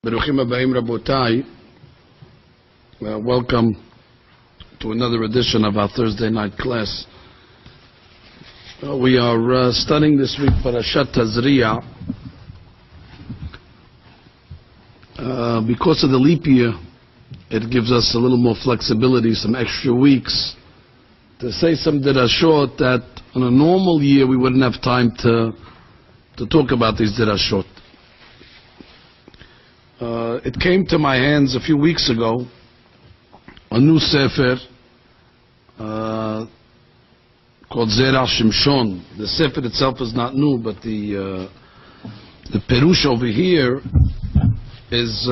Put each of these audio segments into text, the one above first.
Beruchim Abayim Rabotai. Welcome to another edition of our Thursday night class. We are studying this week Parashat Tazria. Because of the leap year, it gives us a little more flexibility, some extra weeks, to say some dirashot that on a normal year we wouldn't have time to talk about these dirashot. It came to my hands a few weeks ago, a new sefer called Zerach Shimshon. The sefer itself is not new, but the perush over here is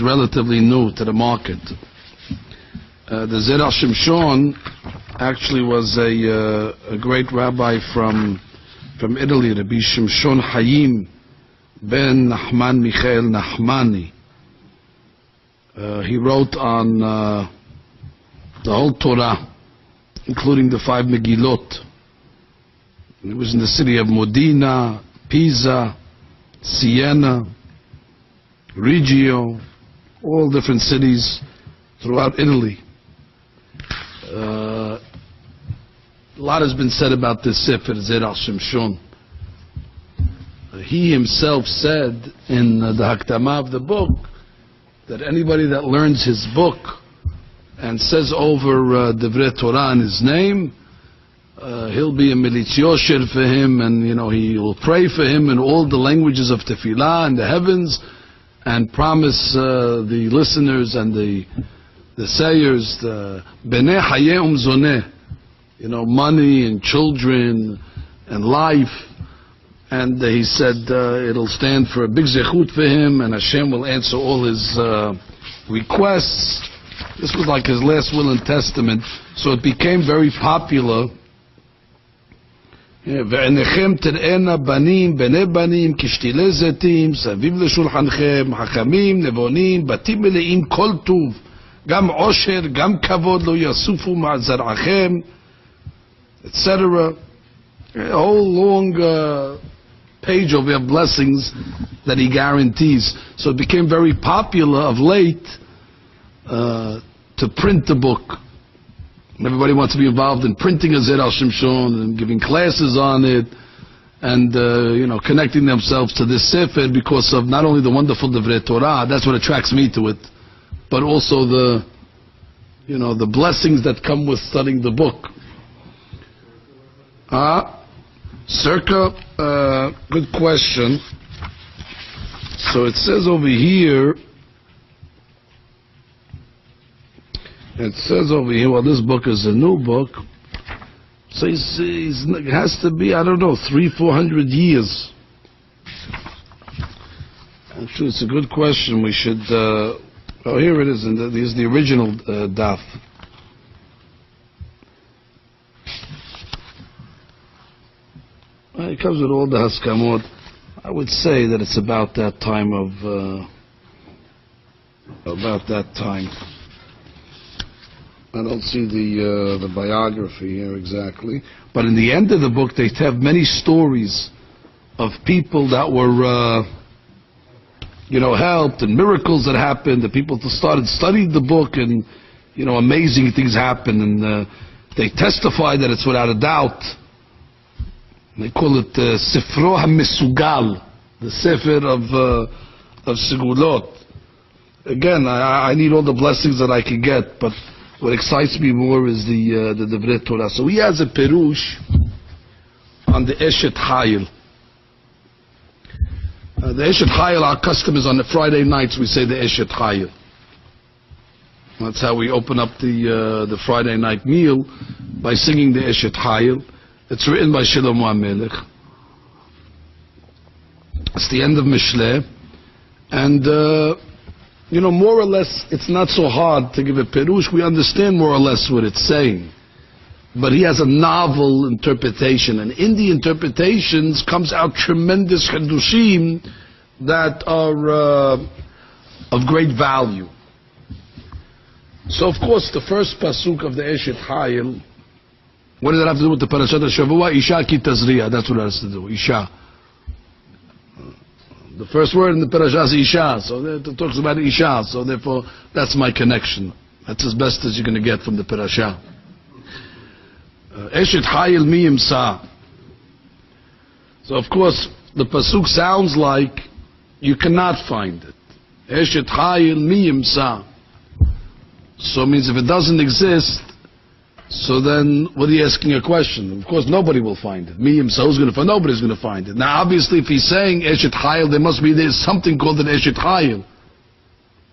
relatively new to the market. The Zerach Shimshon actually was a great rabbi from Italy, Rabbi Shimshon Hayil ben Nachman Michael Nachmani. He wrote on the whole Torah, including the 5 Megillot. It was in the city of Modena, Pisa, Siena, Reggio, all different cities throughout Italy. A lot has been said about this sefer, Zerach Shimshon. He himself said in the Hakdama of the book that anybody that learns his book and says over Divrei Torah in his name, he'll be a militziyosher for him, and he will pray for him in all the languages of tefillah in the heavens, and promise the listeners and the sayers beneh hayeh zoneh, money and children and life. And he said it'll stand for a big zechut for him, and Hashem will answer all his requests. This was like his last will and testament, so it became very popular. ועיניכם תראינה בנים, בני בנים, כשתילי זיתים, סביב לשולחנכם, חכמים, נבונים, בתים מלאים כל טוב, גם עושר, גם כבוד לא יסופו מעזרעכם, etc. A whole long page of blessings that he guarantees. So it became very popular of late to print the book. Everybody wants to be involved in printing a Zerach Shimshon and giving classes on it, and connecting themselves to this sefer because of not only the wonderful Divrei Torah, that's what attracts me to it, but also the blessings that come with studying the book. Circa, good question. So it says over here, well, this book is a new book, so it has to be, 300-400 years. Actually, it's a good question. We should, here it is, and here's the original daf. It comes with all the haskamot. I would say that it's about that time I don't see the biography here exactly, but in the end of the book they have many stories of people that were helped, and miracles that happened. The people started studying the book, and amazing things happened, and they testify that it's without a doubt. They call it Sifro HaMesugal, the Sefer of Segulot. Again, I need all the blessings that I can get, but what excites me more is the Divrei Torah. So he has a perush on the Eshet Hayil. The Eshet Hayil, our custom is on the Friday nights we say the Eshet Hayil. That's how we open up the Friday night meal, by singing the Eshet Hayil. It's written by Shlomo HaMelech. It's the end of Mishleh, and more or less, it's not so hard to give a perush. We understand more or less what it's saying, but he has a novel interpretation, and in the interpretations comes out tremendous chedushim that are of great value. So, of course, the first pasuk of the Eshet Hayil, what does that have to do with the Parashat Shavua? Isha ki tazriya. That's what it has to do. Isha. The first word in the Parashat is Isha, so it talks about Isha, so therefore that's my connection. That's as best as you're going to get from the Parashat. Eshet Hayil mi imsa. So of course, the pasuk sounds like you cannot find it. Eshet Hayil mi imsa. So it means if it doesn't exist, so then what are you asking a question? Of course nobody will find it. Mi imsa, who's going to find it? Nobody's going to find it. Now obviously if he's saying Eshet Hayil, there's something called an Eshet Hayil.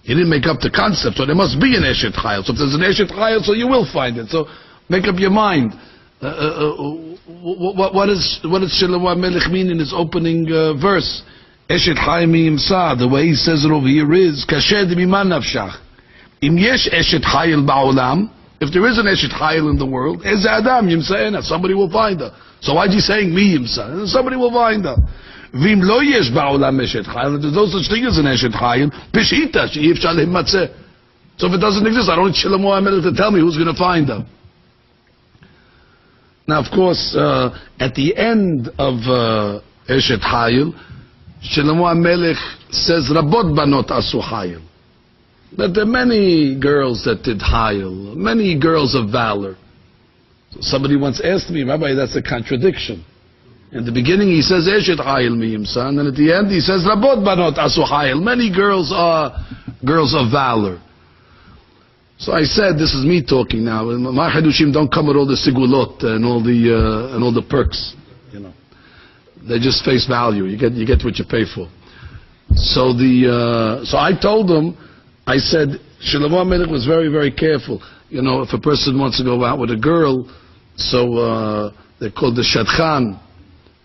He didn't make up the concept, so there must be an Eshet Hayil. So if there's an Eshet Hayil, so you will find it. So make up your mind. What does Shlomo HaMelech mean in his opening verse? Eshet Hayil mi imsa. The way he says it over here is kashed mima nafshach. Im yesh Eshet Hayil ba'olam. If there is an Eshet Hayil in the world, ez adam yimsaena. Somebody will find her. So why is he saying mi yimsa? Somebody will find her. Vim lo yesh ba'olam Eshet Hayil. There's no such thing as an Eshet Hayil. Peshita she'if shalem matzeh. So if it doesn't exist, I don't need Shlomo HaMelech to tell me who's going to find her. Now, of course, at the end of Eshet Hayil, Shlomo HaMelech says, Rabot banot asu Hayil. That there are many girls that did Hayil, many girls of valor. So somebody once asked me, Rabbi, that's a contradiction. In the beginning he says, Eshet Hayil mi imsa, and then at the end he says, Rabot banot asu Hayil. Many girls are girls of valor. So I said, this is me talking now. My Hadushim don't come with all the sigulot and all the perks, you know. They just face value. You get what you pay for. So I told them, I said, Shlomo HaMelech was very, very careful. You know, if a person wants to go out with a girl, so they're called the shadchan,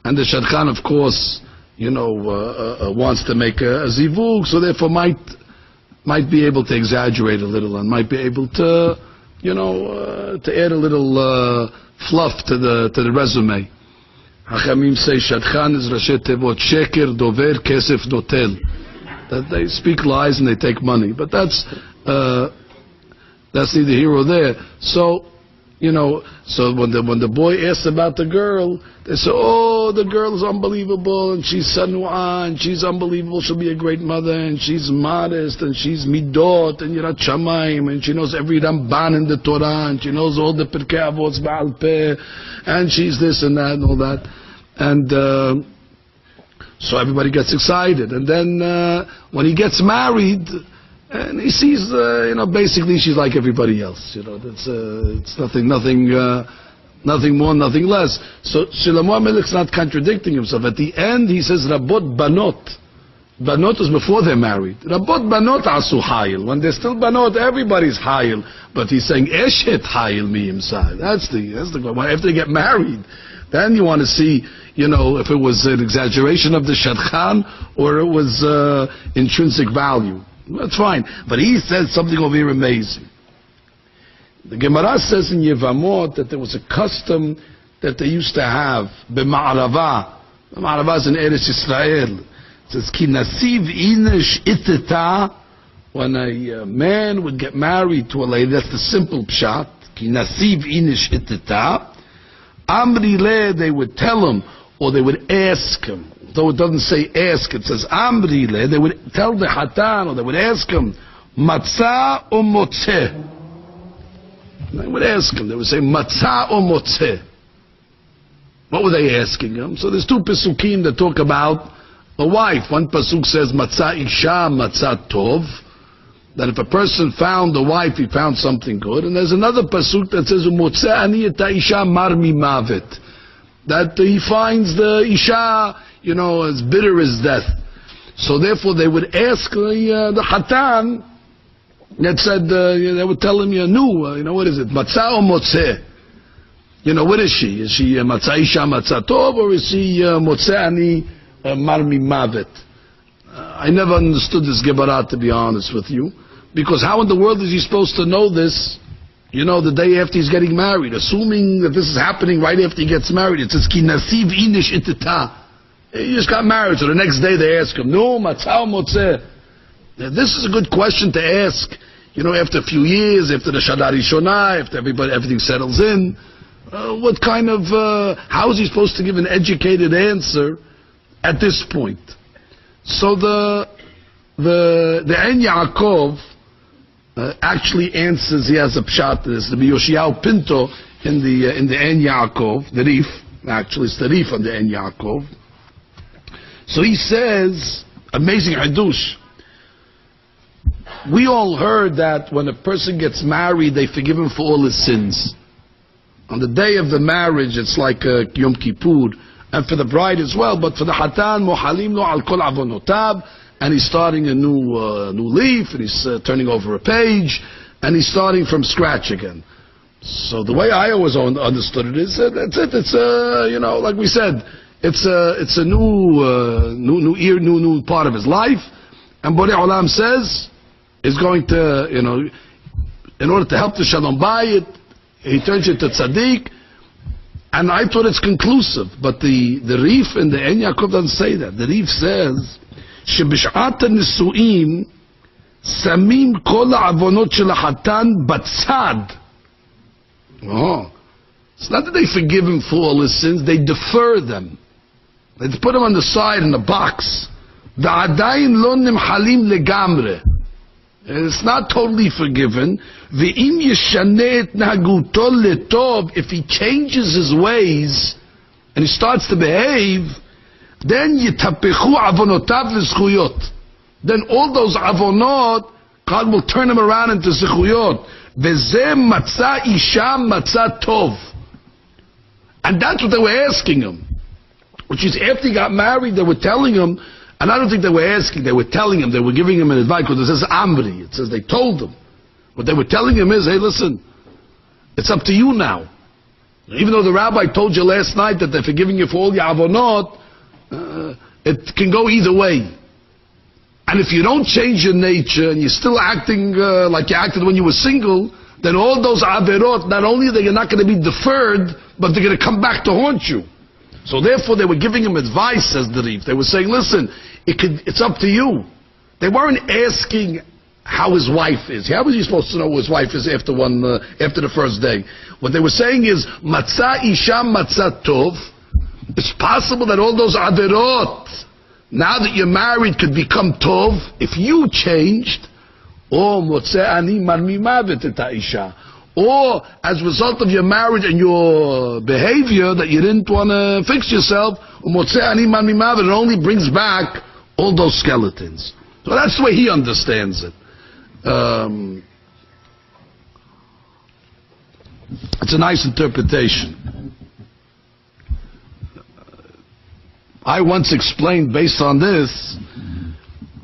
and the shadchan, of course, you know, wants to make a zivug, so therefore might be able to exaggerate a little and might be able to, you know, to add a little fluff to the resume. Hachamim say shadchan is Rashi Tevot sheker dover kesef notel. That they speak lies and they take money, but that's neither here or there. So, you know, so when the boy asks about the girl, they say, oh, the girl is unbelievable, and she's sanua, and she's unbelievable, she'll be a great mother, and she's modest, and she's midot, and yirat shamayim, and she knows every ramban in the Torah, and she knows all the Pirkei Avot Ba'al Peh, and she's this and that and all that. And so everybody gets excited. And then when he gets married, and he sees, you know, basically she's like everybody else. You know, it's nothing more, nothing less. So Shlomo HaMelech's not contradicting himself. At the end, he says, Rabot banot. Banot is before they're married. Rabot banot asu Hayil. When they're still banot, everybody's Hayil. But he's saying, Eshet Hayil mi imsa. That's the one. After they get married, then you want to see, you know, if it was an exaggeration of the shadchan or it was intrinsic value. That's fine. But he said something over here amazing. The Gemara says in Yevamot that there was a custom that they used to have, b'ma'arava. Ma'arava is in Eretz Yisrael. It says, ki nasiv inish iteta. When a man would get married to a lady, that's the simple pshat. Ki nasiv inish iteta. Amri le, they would tell him, or they would ask him. Though it doesn't say ask, it says amri le. They would tell the hatan, or they would ask him, matzah or motzeh. They would ask him. They would say matzah or motzeh. What were they asking him? So there's two pesukim that talk about a wife. One pasuk says matzah isha, matzah tov. That if a person found a wife, he found something good. And there's another pasuk that says motzeh ani et isha mar mimavet. That he finds the isha, you know, as bitter as death. So therefore they would ask the hatan that said, they would tell him, you know, what is it, matzah or motzeh? You know, what is she? Is she matzah isha, matzah tov, or is she motzeh ani mar mimavet? I never understood this Gemara, to be honest with you, because how in the world is he supposed to know this, you know, the day after he's getting married? Assuming that this is happening right after he gets married, it says, ki nasiv inish itita. He just got married, so the next day they ask him, no, matzah or motzeh? This is a good question to ask, you know, after a few years, after the Shana Rishonah, after everything settles in. What kind of, how is he supposed to give an educated answer at this point? So the Ein Yaakov actually answers. He has a pshat. There's the Yoshiao Pinto in the Ein Yaakov, the Rif. Actually, it's the Rif on the Ein Yaakov. So he says, amazing hadush. We all heard that when a person gets married, they forgive him for all his sins. On the day of the marriage, it's like Yom Kippur, and for the bride as well. But for the Hatan, mohalim lo al kol avonotav, and he's starting a new leaf, and he's turning over a page, and he's starting from scratch again. So the way I always understood it is that's it. It's like we said, it's a new part of his life, and Borei Olam says is going to in order to help the Shalom Bayit, he turns you to tzaddik, and I thought it's conclusive, but the Rif in the Ein Yaakov doesn't say that. The Rif says שבשעת הנישואין שמים כל העוונות של החתן בצד. Oh, it's not that they forgive him for all his sins; they defer them. They put him on the side in the box. ועדיין לא נמחלים לגמרי. It's not totally forgiven. ואם ישנה את נהגותו לטוב, if he changes his ways and he starts to behave, then יתהפכו עוונותיו לזכויות. Then all those avonot, God will turn them around into zechuyot. וזה מצא אישה מצא טוב. And that's what they were asking him. Which is, after he got married, they were telling him, and I don't think they were asking, they were telling him, they were giving him an advice, because it says Amri, it says they told him. What they were telling him is, hey listen, it's up to you now. Even though the rabbi told you last night that they're forgiving you for all your avonot, it can go either way. And if you don't change your nature, and you're still acting like you acted when you were single, then all those averot, not only are they not going to be deferred, but they're going to come back to haunt you. So therefore they were giving him advice, says the Rif. They were saying, listen, it's up to you. They weren't asking how his wife is. How was he supposed to know who his wife is after the first day? What they were saying is, Matzah Isha Matzah Tov. It's possible that all those averot, now that you're married, could become Tov if you changed. Or Motzeh Ani Marmi Mavet Et Isha. Or as a result of your marriage and your behavior that you didn't want to fix yourself, it only brings back all those skeletons. So that's the way he understands it. It's a nice interpretation. I once explained, based on this,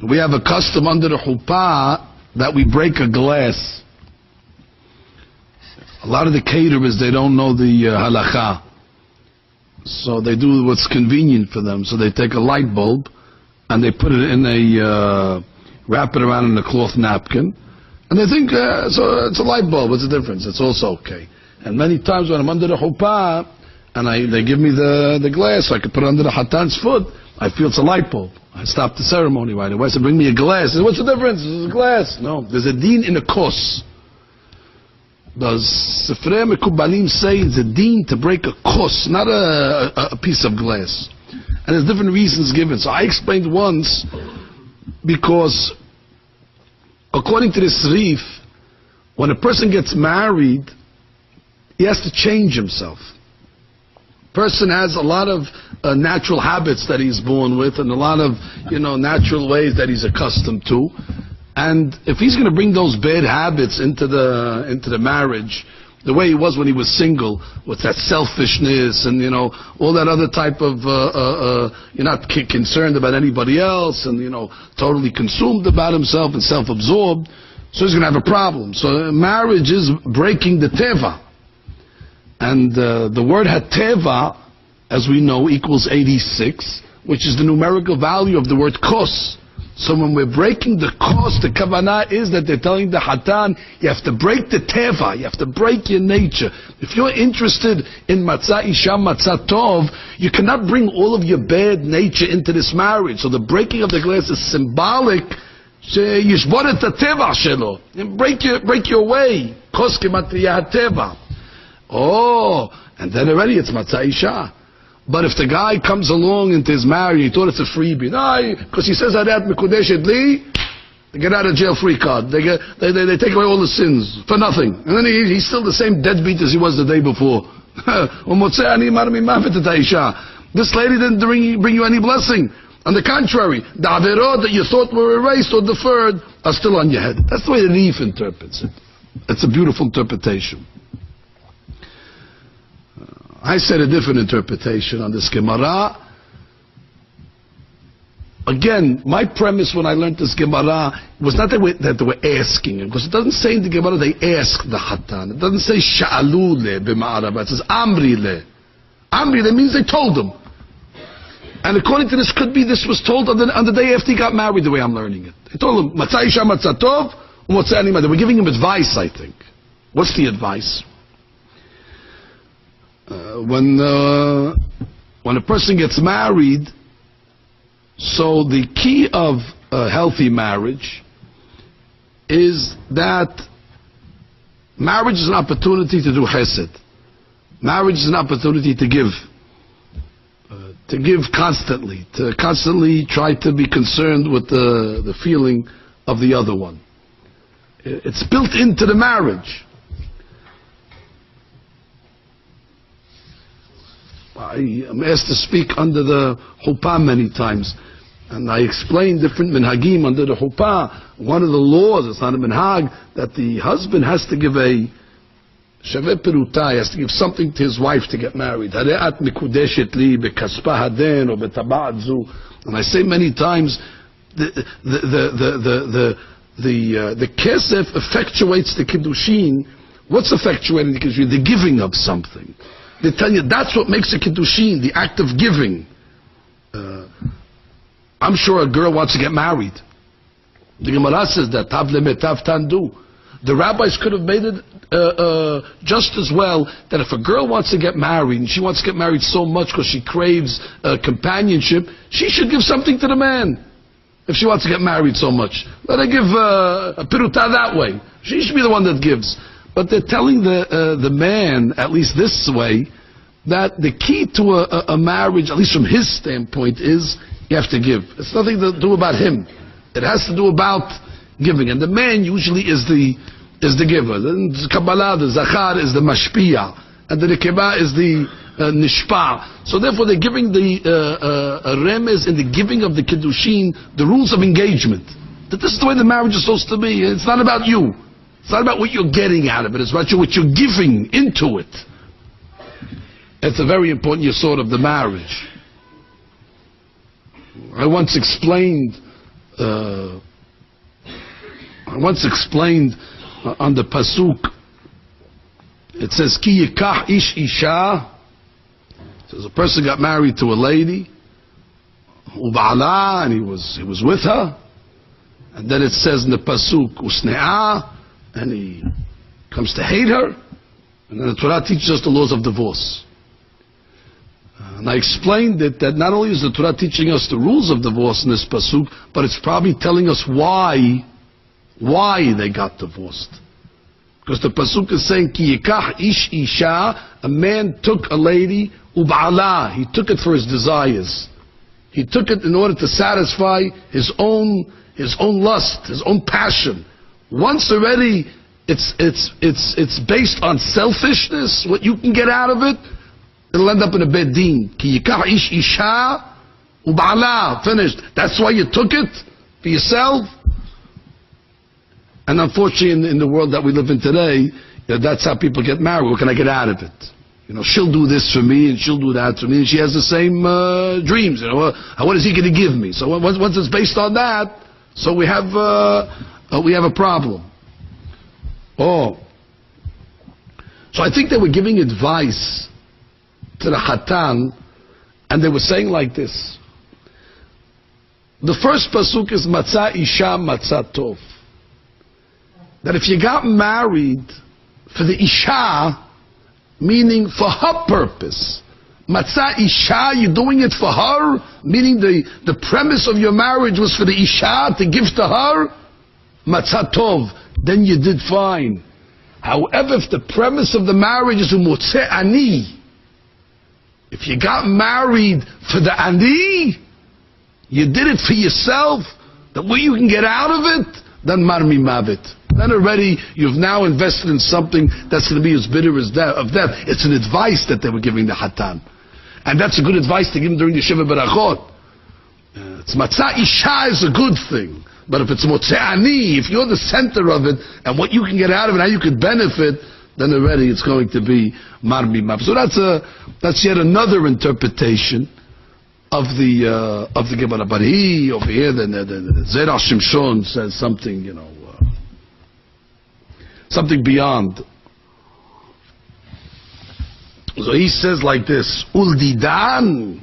we have a custom under the chuppah that we break a glass. A lot of the caterers, they don't know the halakha. So they do what's convenient for them. So they take a light bulb and they put it in wrap it around in a cloth napkin. And they think, so it's a light bulb, what's the difference? It's also okay. And many times when I'm under the chuppah and they give me the glass so I can put it under the hatan's foot, I feel it's a light bulb. I stop the ceremony right away. I said, bring me a glass. I said, what's the difference? It's a glass. No, there's a din in a kos. Does Sifrei Mekubalim say it's a deen to break a kos, not a piece of glass? And there's different reasons given. So I explained once, because according to this Rif, when a person gets married, he has to change himself. Person has a lot of natural habits that he's born with, and a lot of natural ways that he's accustomed to. And if he's going to bring those bad habits into the marriage, the way he was when he was single, with that selfishness and all that other type of you're not concerned about anybody else, and totally consumed about himself and self-absorbed, so he's going to have a problem. So marriage is breaking the teva, and the word hateva, as we know, equals 86, which is the numerical value of the word kos. So when we're breaking the kos, the kavanah is that they're telling the hatan, you have to break the teva, you have to break your nature. If you're interested in matzah isha matzah tov, you cannot bring all of your bad nature into this marriage. So the breaking of the glass is symbolic. Yishbor et hateva shelo, break your way. Kos kematria hateva. Oh, and then already it's matzah isha. But if the guy comes along into his marriage, he thought it's a freebie. No, because he says Adat Mekudesh Li, they get out of jail free card. They take away all the sins for nothing. And then he's still the same deadbeat as he was the day before. This lady didn't bring you any blessing. On the contrary, the averot that you thought were erased or deferred are still on your head. That's the way the Reef interprets it. It's a beautiful interpretation. I said a different interpretation on this Gemara. Again, my premise when I learned this Gemara was not that they were asking, because it doesn't say in the Gemara they asked the Hatan. It doesn't say Sha'alu le b'ma'araba. It says Amri le. Amri le means they told him. And according to this, could be this was told on the day after he got married, the way I'm learning it. They told him, Matzah isha matzah tov, u'motzeh ani ma. They were giving him advice, I think. What's the advice? When a person gets married, so the key of a healthy marriage is that marriage is an opportunity to do chesed. Marriage is an opportunity to give constantly, to constantly try to be concerned with the feeling of the other one. It's built into the marriage. I'm asked to speak under the chuppah many times, and I explain different minhagim under the chuppah. One of the laws, it's not a minhag, that the husband has to give a shaveh peruta, has to give something to his wife to get married. Hare'at mikudeshet li bekaspa haden or betaba'at zu. And I say many times, the kesef effectuates the kiddushin. What's effectuating the kiddushin? The giving of something. They tell you that's what makes a kiddushin, the act of giving. I'm sure a girl wants to get married. The Gemara says that tav lemetav tandu. The rabbis could have made it just as well that if a girl wants to get married, and she wants to get married so much because she craves companionship, she should give something to the man. If she wants to get married so much, let her give a piruta that way. She should be the one that gives. But they're telling the man, at least this way, that the key to a marriage, at least from his standpoint, is you have to give. It's nothing to do about him. It has to do about giving. And the man usually is the giver. The Kabbalah, the Zachar is the Mashpia. And the Nekeba is the Nishpa. So therefore they're giving the remez in the giving of the Kiddushin, the rules of engagement. That this is the way the marriage is supposed to be. It's not about you. It's not about what you're getting out of it. It's about what you're giving into it. It's a very important yesod of the marriage. I once explained on the pasuk. It says ki yikach ish isha. It says a person got married to a lady, uba'ala, and he was with her. And then it says in the pasuk usne'ah, and he comes to hate her. And then the Torah teaches us the laws of divorce. And I explained it that not only is the Torah teaching us the rules of divorce in this pasuk, but it's probably telling us why they got divorced. Because the pasuk is saying, Ki yikach ish isha, a man took a lady, uba'ala, he took it for his desires. He took it in order to satisfy his own lust, his own passion. Once already it's based on selfishness, what you can get out of it, it'll end up in a bed din. Ki yikach ish isha uba'ala, finished. That's why you took it for yourself. And unfortunately in the world that we live in today, that's how people get married. What can I get out of it? She'll do this for me and she'll do that for me, and she has the same dreams. What is he going to give me? So once it's based on that, so we have a problem. So I think they were giving advice to the Hatan, and they were saying like this. The first pasuk is Matzah Isha Matzah Tov. That if you got married for the Isha, meaning for her purpose, Matzah Isha, you're doing it for her, meaning the premise of your marriage was for the Isha to give to her, Matzah Tov, then you did fine. However, if the premise of the marriage is Umotzeh Ani, If you got married for the ani, you did it for yourself, the way you can get out of it, then marmi mavit. Then already you've now invested in something that's going to be as bitter as death. It's an advice that they were giving the Hatan. And that's a good advice to give him during the Shiva Barachot. It's matzah isha is a good thing. But if it's motzeh ani, if you're the center of it, and what you can get out of it, how you could benefit, then already it's going to be marmi mavit. So that's yet another interpretation of the Gemara. But he over here, the Zerach Shimshon says something, something beyond. So he says like this: Uldidan.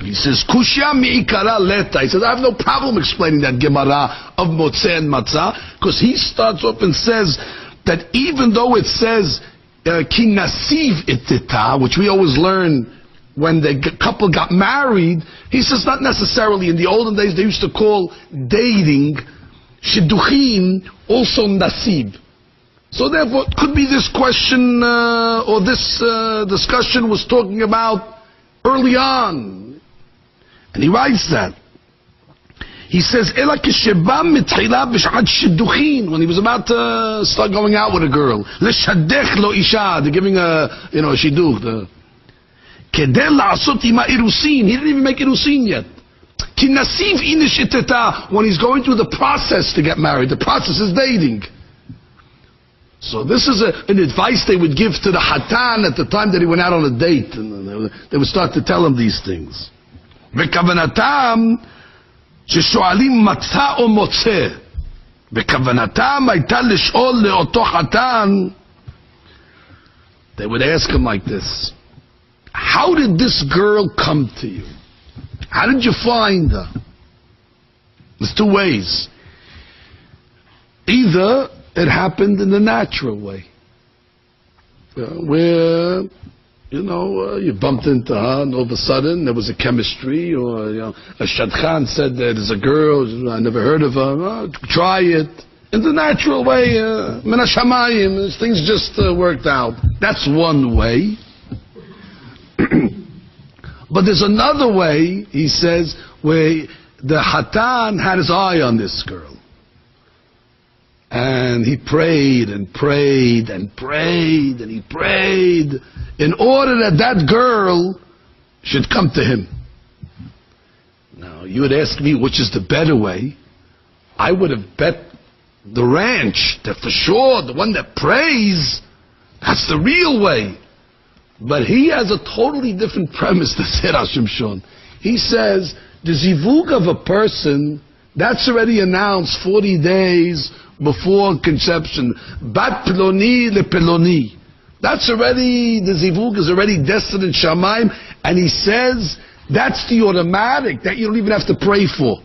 He says Kushya mi'ikara leta. He says I have no problem explaining that Gemara of Motzeh and Matzah, because he starts off and says that even though it says Ki nasiv itita, which we always learn when the couple got married, he says not necessarily. In the olden days they used to call dating shidduchim also nasib. So therefore it could be this question or this discussion was talking about early on. And he writes that. He says, Ela kishebam mitchila b'sh'at shidduchin, when he was about to start going out with a girl. L'shadech lo isha, they're giving a shidduch. Kedel la'asot ima irusin, he didn't even make irusin yet. Ki nasiv inish iteta, when he's going through the process to get married. The process is dating. So this is an advice they would give to the Hatan at the time that he went out on a date. And they would start to tell him these things. וכוונתם ששואלים מצה או מוצא, וכוונתם הייתה לשאול לאותו חתן. They would ask him like this: how did this girl come to you? How did you find her? There's two ways. Either it happened in the natural way, where you bumped into her and all of a sudden there was a chemistry, or a shadchan said there's a girl, I never heard of her, try it. In the natural way, min hashamayim, things just worked out. That's one way. But there's another way, he says, where the Hatan had his eye on this girl. And he prayed and prayed and prayed and he prayed in order that girl should come to him. Now, you would ask me which is the better way. I would have bet the ranch that for sure the one that prays, that's the real way. But he has a totally different premise, the Zerach Shimshon. He says the zivug of a person, that's already announced 40 days before conception. Bat Peloni le Peloni. That's already, the zivug is already destined in Shamayim, and he says that's the automatic that you don't even have to pray for.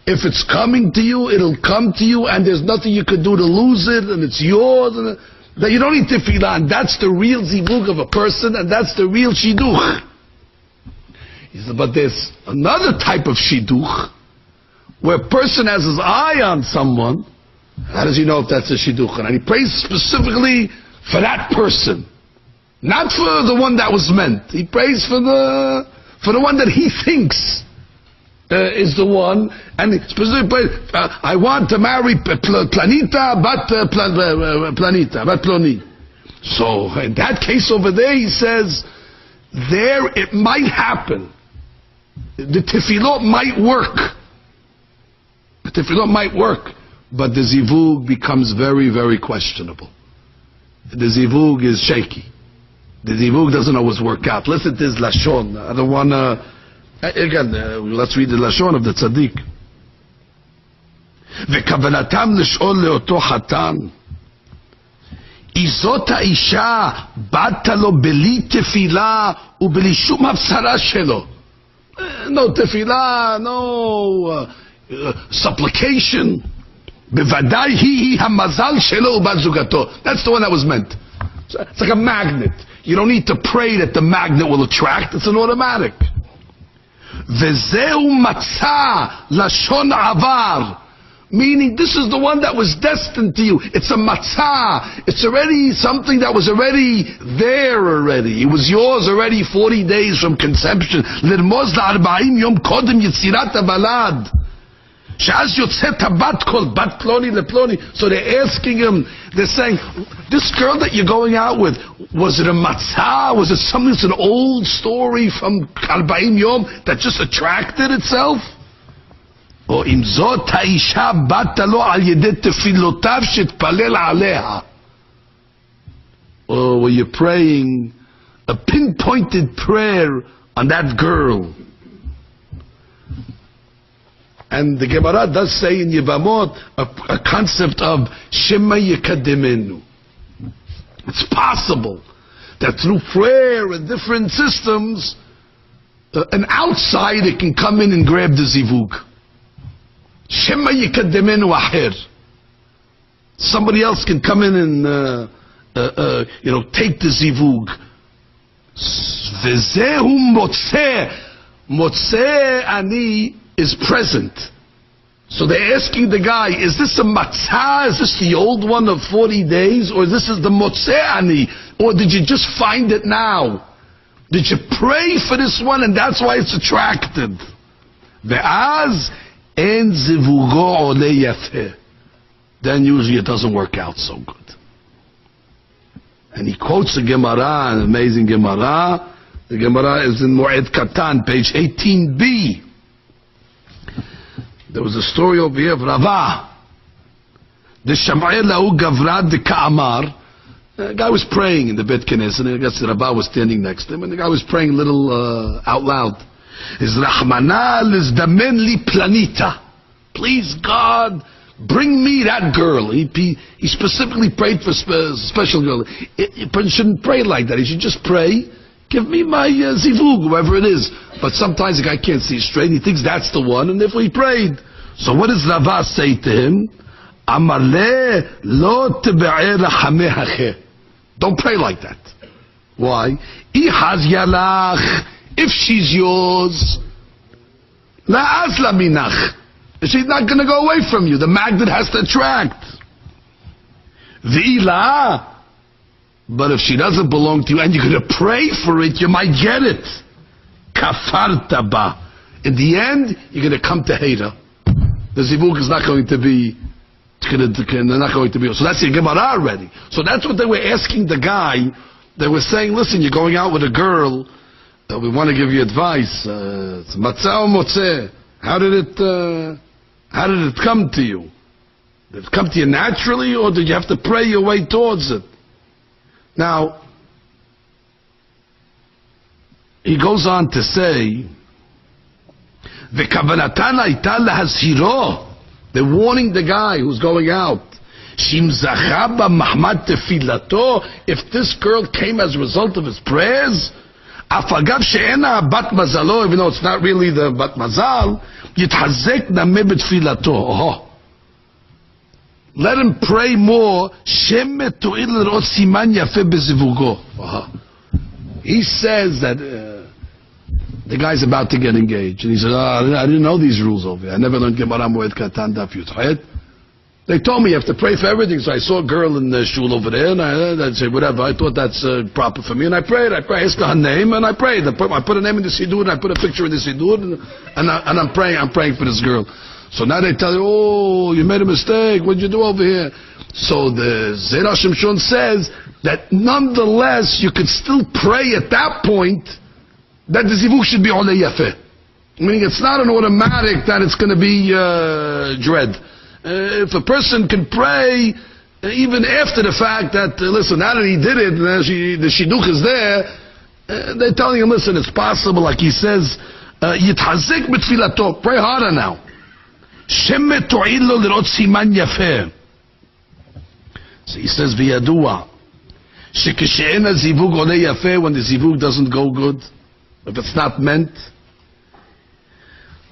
If it's coming to you, it'll come to you, and there's nothing you could do to lose it, and it's yours, and that you don't need tefillah. And that's the real zivug of a person, and that's the real shidduch. He said, but there's another type of shidduch where a person has his eye on someone. How does he know if that's a shidduch? And he prays specifically for that person, not for the one that was meant. He prays for the one that he thinks is the one, and he specifically prays, I want to marry Planita, but Planita, but Ploni. So in that case over there, he says, there it might happen. The tefillot might work. The tefillot might work. But the zivug becomes very, very questionable. The zivug is shaky. The zivug doesn't always work out. Listen to his lashon. I don't want to... Again, let's read the lashon of the tzaddik. וכוונתם לשאול לאותו חתן, זאת האישה באת לו בלי תפילה ובלי שום הפסרה שלו. No tefillah, no supplication. בוודאי היא המזל שלו ובת זוגתו. That's the one that was meant. It's like a magnet. You don't need to pray that the magnet will attract. It's an automatic. וזהו מצא לשון עבר Meaning, this is the one that was destined to you. It's a matzah. It's already something that was already there already. It was yours already 40 days from conception. Lirmoz ל-40 יום קודם יצירת הוולד. שאז יוצאת הבת קול, בת פלוני לפלוני. So they're asking him, they're saying, this girl that you're going out with, was it a matzah? Was it something that's an old story from 40 יום that just attracted itself? או אם זאת האישה באת לו על ידי תפילותיו שתפלל עליה. Or were you praying a pinpointed prayer on that girl? And the Gemara does say in Yevamot a concept of Shema Yekademenu. It's possible that through prayer and different systems, an outsider can come in and grab the zivug. Shema Yekademenu Aher. Somebody else can come in and take the zivug. V'zehu motzeh. Motzeh ani is present. So they're asking the guy, is this a matzah? Is this the old one of 40 days? Or this is the motzeh ani? Or did you just find it now? Did you pray for this one and that's why it's attracted? Ve'az en zivugo ole yafeh. Then usually it doesn't work out so good. And he quotes a Gemara, an amazing Gemara. The Gemara is in Moed Katan, page 18b. There was a story over here of Rabbi. The Sham'ay lahu gavrad de ka'amar. The guy was praying in the Bet Knesset, and I guess the Rabbi was standing next to him, and the guy was praying a little out loud. Is Rahmana lizdamen li planita. Please God, bring me that girl. He specifically prayed for a special girl. He shouldn't pray like that. He should just pray, give me my zivug, whoever it is. But sometimes the guy can't see straight. He thinks that's the one, and therefore he prayed. So what does Rava say to him? Amar le lo tebe'er hamehache. Don't pray like that. Why? Ihaz yalach. If she's yours, la'az la minach. She's not going to go away from you. The magnet has to attract. V'ila. But if she doesn't belong to you and you're going to pray for it, you might get it. Kafarta ba. In the end, you're going to come to hate her. The zivug is not going to be, not going to be. So that's the Gemara already. So that's what they were asking the guy. They were saying, listen, you're going out with a girl. We want to give you advice. It's matzah or motzeh. How did it come to you? Did it come to you naturally, or did you have to pray your way towards it? Now, he goes on to say, "V'kavanatan hayta lahazhiro." They're warning the guy who's going out. Shim zacha b'mahmad tefilato. If this girl came as a result of his prayers, afagav she'ena bat mazalo, even though it's not really the bat mazal, yitchazek nameh b'tefilato. Oh. Let him pray more. Shem metu'il l'rot siman yafeh b'zivugo. He says that the guy's about to get engaged, and he says, I didn't know these rules over here. I never learned Gemara Moed Katan Daf Yud. They told me you have to pray for everything, so I saw a girl in the shul over there, and I said, whatever, I thought that's proper for me, and I prayed. I asked her name, and I prayed. I put her name in the siddur, and I put a picture in the siddur, and I'm praying for this girl. So now they tell you, oh, you made a mistake, what'd you do over here? So the Zera Shimshon says that nonetheless, you could still pray at that point that the zivug should be oleh yafeh. Meaning it's not an automatic that it's going to be dread. If a person can pray even after the fact that, listen, now that he did it, the shidduch is there, they're telling him, listen, it's possible, like he says, yithazik b'tfilato, pray harder now. Shem metu'il lo l'rot siman yafeh. So he says, v'yadua, shekeshe'ena zivug oleh yafeh, when the zivug doesn't go good, if it's not meant,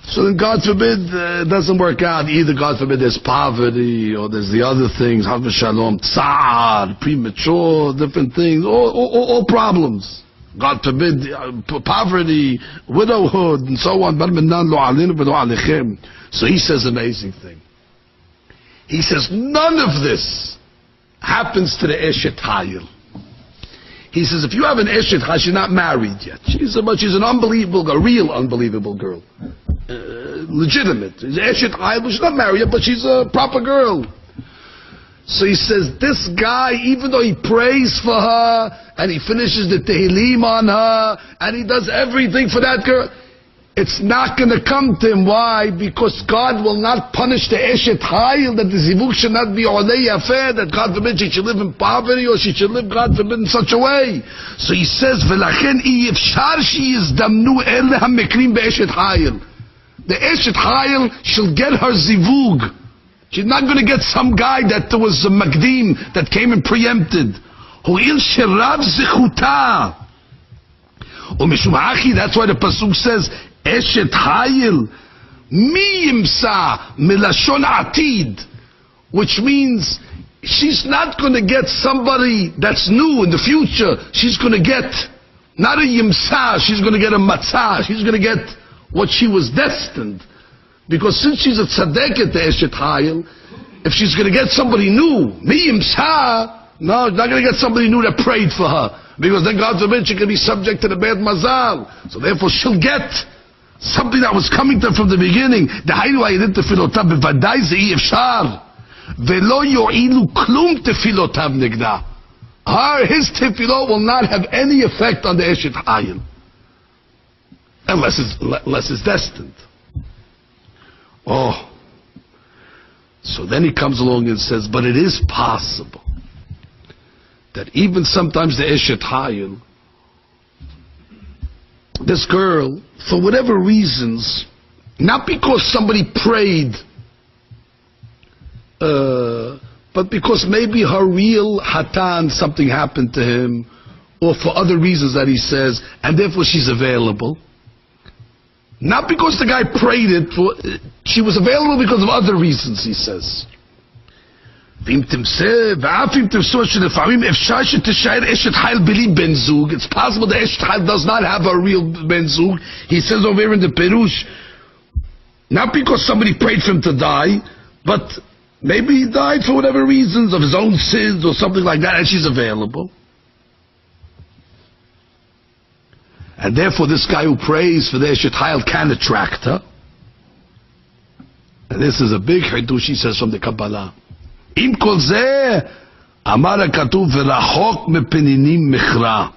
so then God forbid it doesn't work out. Either God forbid there's poverty, or there's the other things, Hav Shalom, tsar, premature, different things, all problems. God forbid poverty, widowhood, and so on. So he says an amazing thing. He says, none of this happens to the Eshet Hayil. He says, if you have an Eshet Hayil, she's not married yet. She's an unbelievable, a real unbelievable girl. Legitimate. She's Eshet Hayil, but she's not married yet, but she's a proper girl. So he says, this guy, even though he prays for her, and he finishes the Tehillim on her, and he does everything for that girl, it's not going to come to him. Why? Because God will not punish the Eshet Hayil, that the zivug should not be olei yafeh, that God forbid she should live in poverty, or she should live, God forbid, in such a way. So he says, v'lachen iyefshar sheyizdamnu ele hamekrim be'eshet Hayil. The Eshet Hayil, she'll get her zivug. She's not going to get some guy that was a makdim, that came and preempted. Ho'il sherav zichuta. Umishum hachi, that's why the pasuk says, Eshet Hayil mi yimsa milashon atid, which means she's not going to get somebody that's new in the future. She's going to get not a yimsa, she's going to get a matzah. She's going to get what she was destined. Because since she's a tzaddiket, the Eshet Hayil, if she's going to get somebody new, mi yimsa, no, she's not going to get somebody new that prayed for her. Because then God forbid she can be subject to the bad mazal. So therefore she'll get something that was coming to her from the beginning. The Hayil Hayilin tefilotav bevadai ze'i efshar velo yo'ilu klum tefilotav negda. His tefilot will not have any effect on the Eshet Hayil, unless it's destined. Oh, so then he comes along and says, but it is possible that even sometimes the Eshet Hayil, this girl, for whatever reasons, not because somebody prayed, but because maybe her real hatan, something happened to him, or for other reasons that he says, and therefore she's available. Not because the guy prayed it, she was available because of other reasons, he says. It's possible the Eshet Hayil does not have a real Ben Zug. He says over here in the Perush, not because somebody prayed for him to die, but maybe he died for whatever reasons, of his own sins or something like that, and she's available. And therefore this guy who prays for the Eshet Hayil can attract her. And this is a big chidush, he says, from the Kabbalah. Im kol zeh, amar hakatuv v'rachok mepeninim mechra.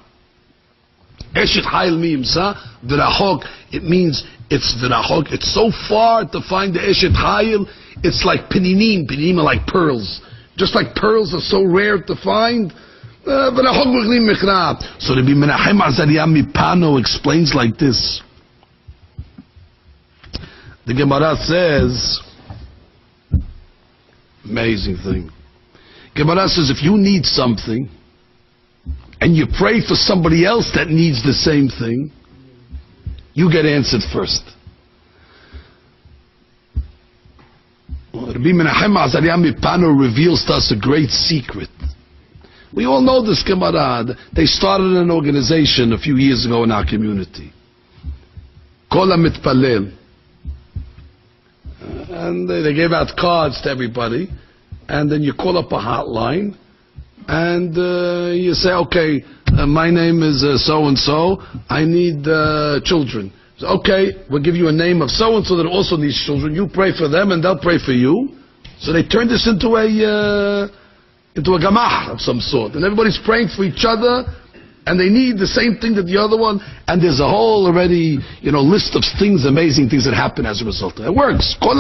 Eshet Hayil mi yimsa, v'rachok, it means it's v'rachok, it's so far to find the Eshet Hayil, it's like peninim, peninim are like pearls. Just like pearls are so rare to find, v'rachok mepeninim mechra. So Rabbi Menachem Azariah Mipano explains like this. The Gemara says, amazing thing. Gemara says if you need something and you pray for somebody else that needs the same thing, you get answered first. Rabbi Menachem Azariah Mipano reveals to us a great secret. We all know this Gemara. They started an organization a few years ago in our community. Kol HaMitpalel. And they gave out cards to everybody, and then you call up a hotline, and you say, okay, my name is so-and-so, I need children. So, okay, we'll give you a name of so-and-so that also needs children, you pray for them and they'll pray for you. So they turned this into a gamah of some sort, and everybody's praying for each other, and they need the same thing that the other one, and there's a whole already, list of things, amazing things that happen as a result. It works. One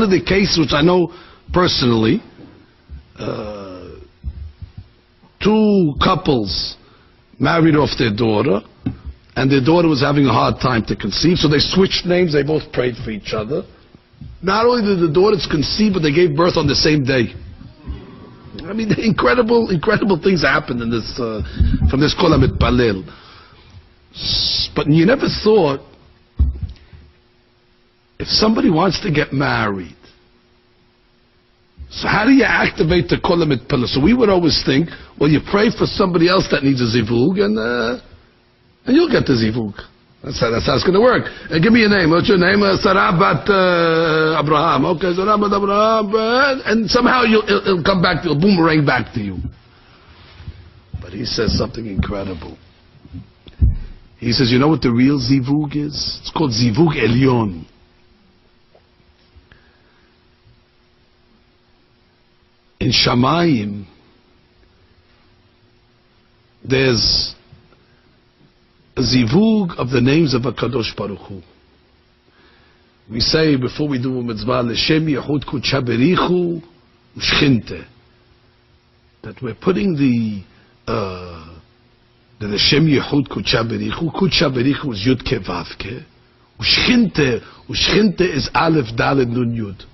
of the cases which I know personally, two couples married off their daughter, and their daughter was having a hard time to conceive, so they switched names, they both prayed for each other. Not only did the daughters conceive, but they gave birth on the same day. I mean, incredible things happened in this, from this Kol HaMitpalel. But you never thought, if somebody wants to get married, so how do you activate the Kol HaMitpalel? So we would always think, well, you pray for somebody else that needs a zivug, and you'll get the zivug. That's how it's going to work. Give me a name. What's your name? Sarah Bat Abraham. Okay, Sarah Bat Abraham. And somehow it'll come back, it'll boomerang back to you. But he says something incredible. He says, you know what the real zivug is? It's called zivug elyon. In Shamayim, there's a zivug of the names of HaKadosh Baruch Hu. We say before we do a mitzvah, L'shem Yehud Kudsha Berichu Ushchinte, that we're putting the L'shem Yehud Kudsha Berichu is Yud Ke Vav Ke, Ushchinte is Aleph Daled Nun Yud.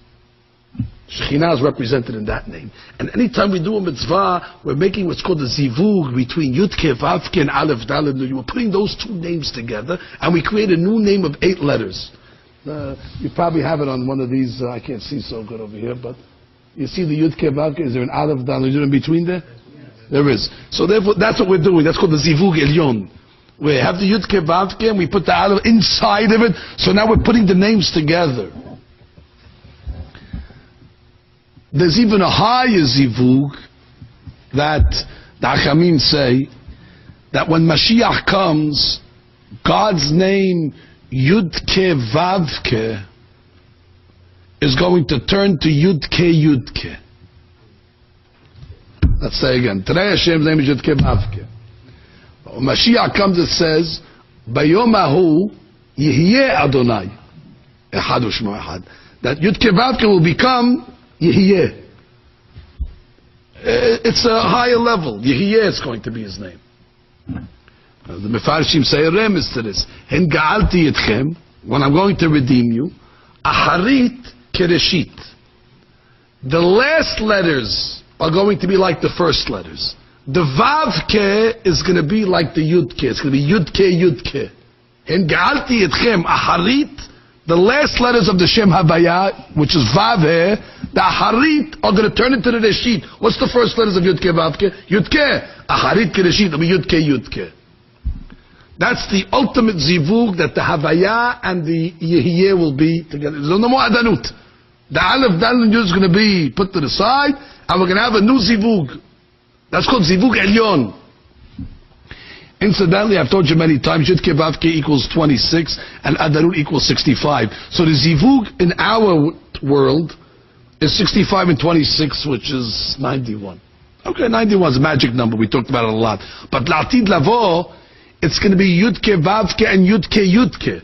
Shekhinah is represented in that name. And anytime we do a mitzvah, we're making what's called a zivug between Yud Ke Vav Ke and Aleph Daled Nun Yud. We're putting those two names together, and we create a new name of 8 letters. You probably have it on one of these, I can't see so good over here, but you see the Yud Ke Vav Ke, is there an Aleph Daled Nun Yud in between there? There is. So therefore, that's what we're doing. That's called the zivug elyon. We have the Yud Ke Vav Ke, and we put the Aleph inside of it, so now we're putting the names together. There's even a higher zivug that the Hachamim say that when Mashiach comes, God's name Yud Ke Vav Ke is going to turn to Yud Ke Yud Ke. Let's say again. Today Hashem's name is Yud Ke Vav Ke. When Mashiach comes, it says, Bayom Ahu Yehyeh Adonai Echad U'Shmo Echad. That Yud Ke Vav Ke will become Yehyeh. It's a higher level. Yehyeh is going to be his name. The Mefarshim say a remes to this. Hen ga'alti etchem, when I'm going to redeem you, aharit kereshit. The last letters are going to be like the first letters. The vav ke is going to be like the yud ke. It's going to be yud ke yud ke. Hen ga'alti etchem aharit. The last letters of the Shem Havaya, which is Vav He, the Aharit are going to turn into the Reshit. What's the first letters of Yud Ke Vav Ke? Yud Ke. Aharit Ke Reshit. It'll be Yud Ke Yud Ke. That's the ultimate zivug that the Havaya and the Yehyeh will be together. There's no more Adanut. The Aleph Dal Yud is going to be put to the side, and we're going to have a new zivug. That's called zivug elyon. Incidentally, I've told you many times, Yud Ke Vav Ke equals 26, and Adanut equals 65. So the zivug in our world is 65 and 26, which is 91. Okay, 91 is a magic number. We talked about it a lot. But L'Atid Lavo, it's going to be Yud Ke Vav Ke and Yud Ke Yud Ke.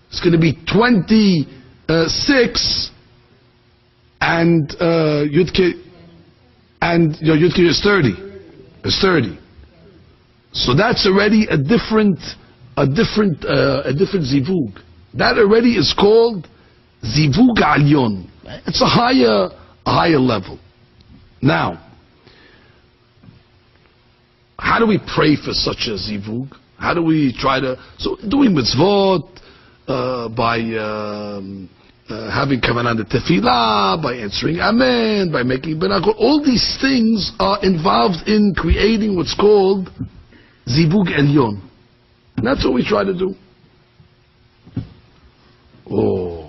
It's going to be 26 and Yud Ke, and Yud Ke is 30. It's 30. So that's already a different zivug. That already is called zivug alyon. It's a higher level. Now, how do we pray for such a zivug? How do we try to, so doing mitzvot, by having kavanah the tefillah, by answering amen, by making benakot, all these things are involved in creating what's called zivug elyon. And that's what we try to do. Oh.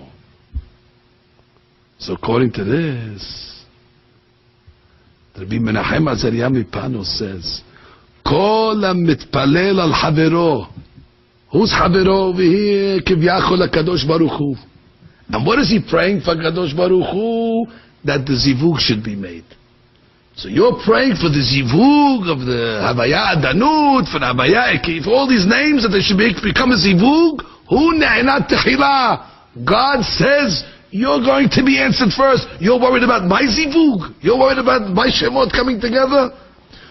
So according to this, Rabbi Menachem Azariah Mipano says, Kol ha-mitpalel al havero. Who's havero over here? Kivyachol HaKadosh Baruch Hu. And what is he praying for HaKadosh Baruch Hu? That the zivug should be made. So you're praying for the zivug of the Havaya Adanut, for the Havaya Eki, for all these names that they should become a zivug. Hu ne'enat techila. God says, you're going to be answered first. You're worried about my zivug? You're worried about my shemot coming together?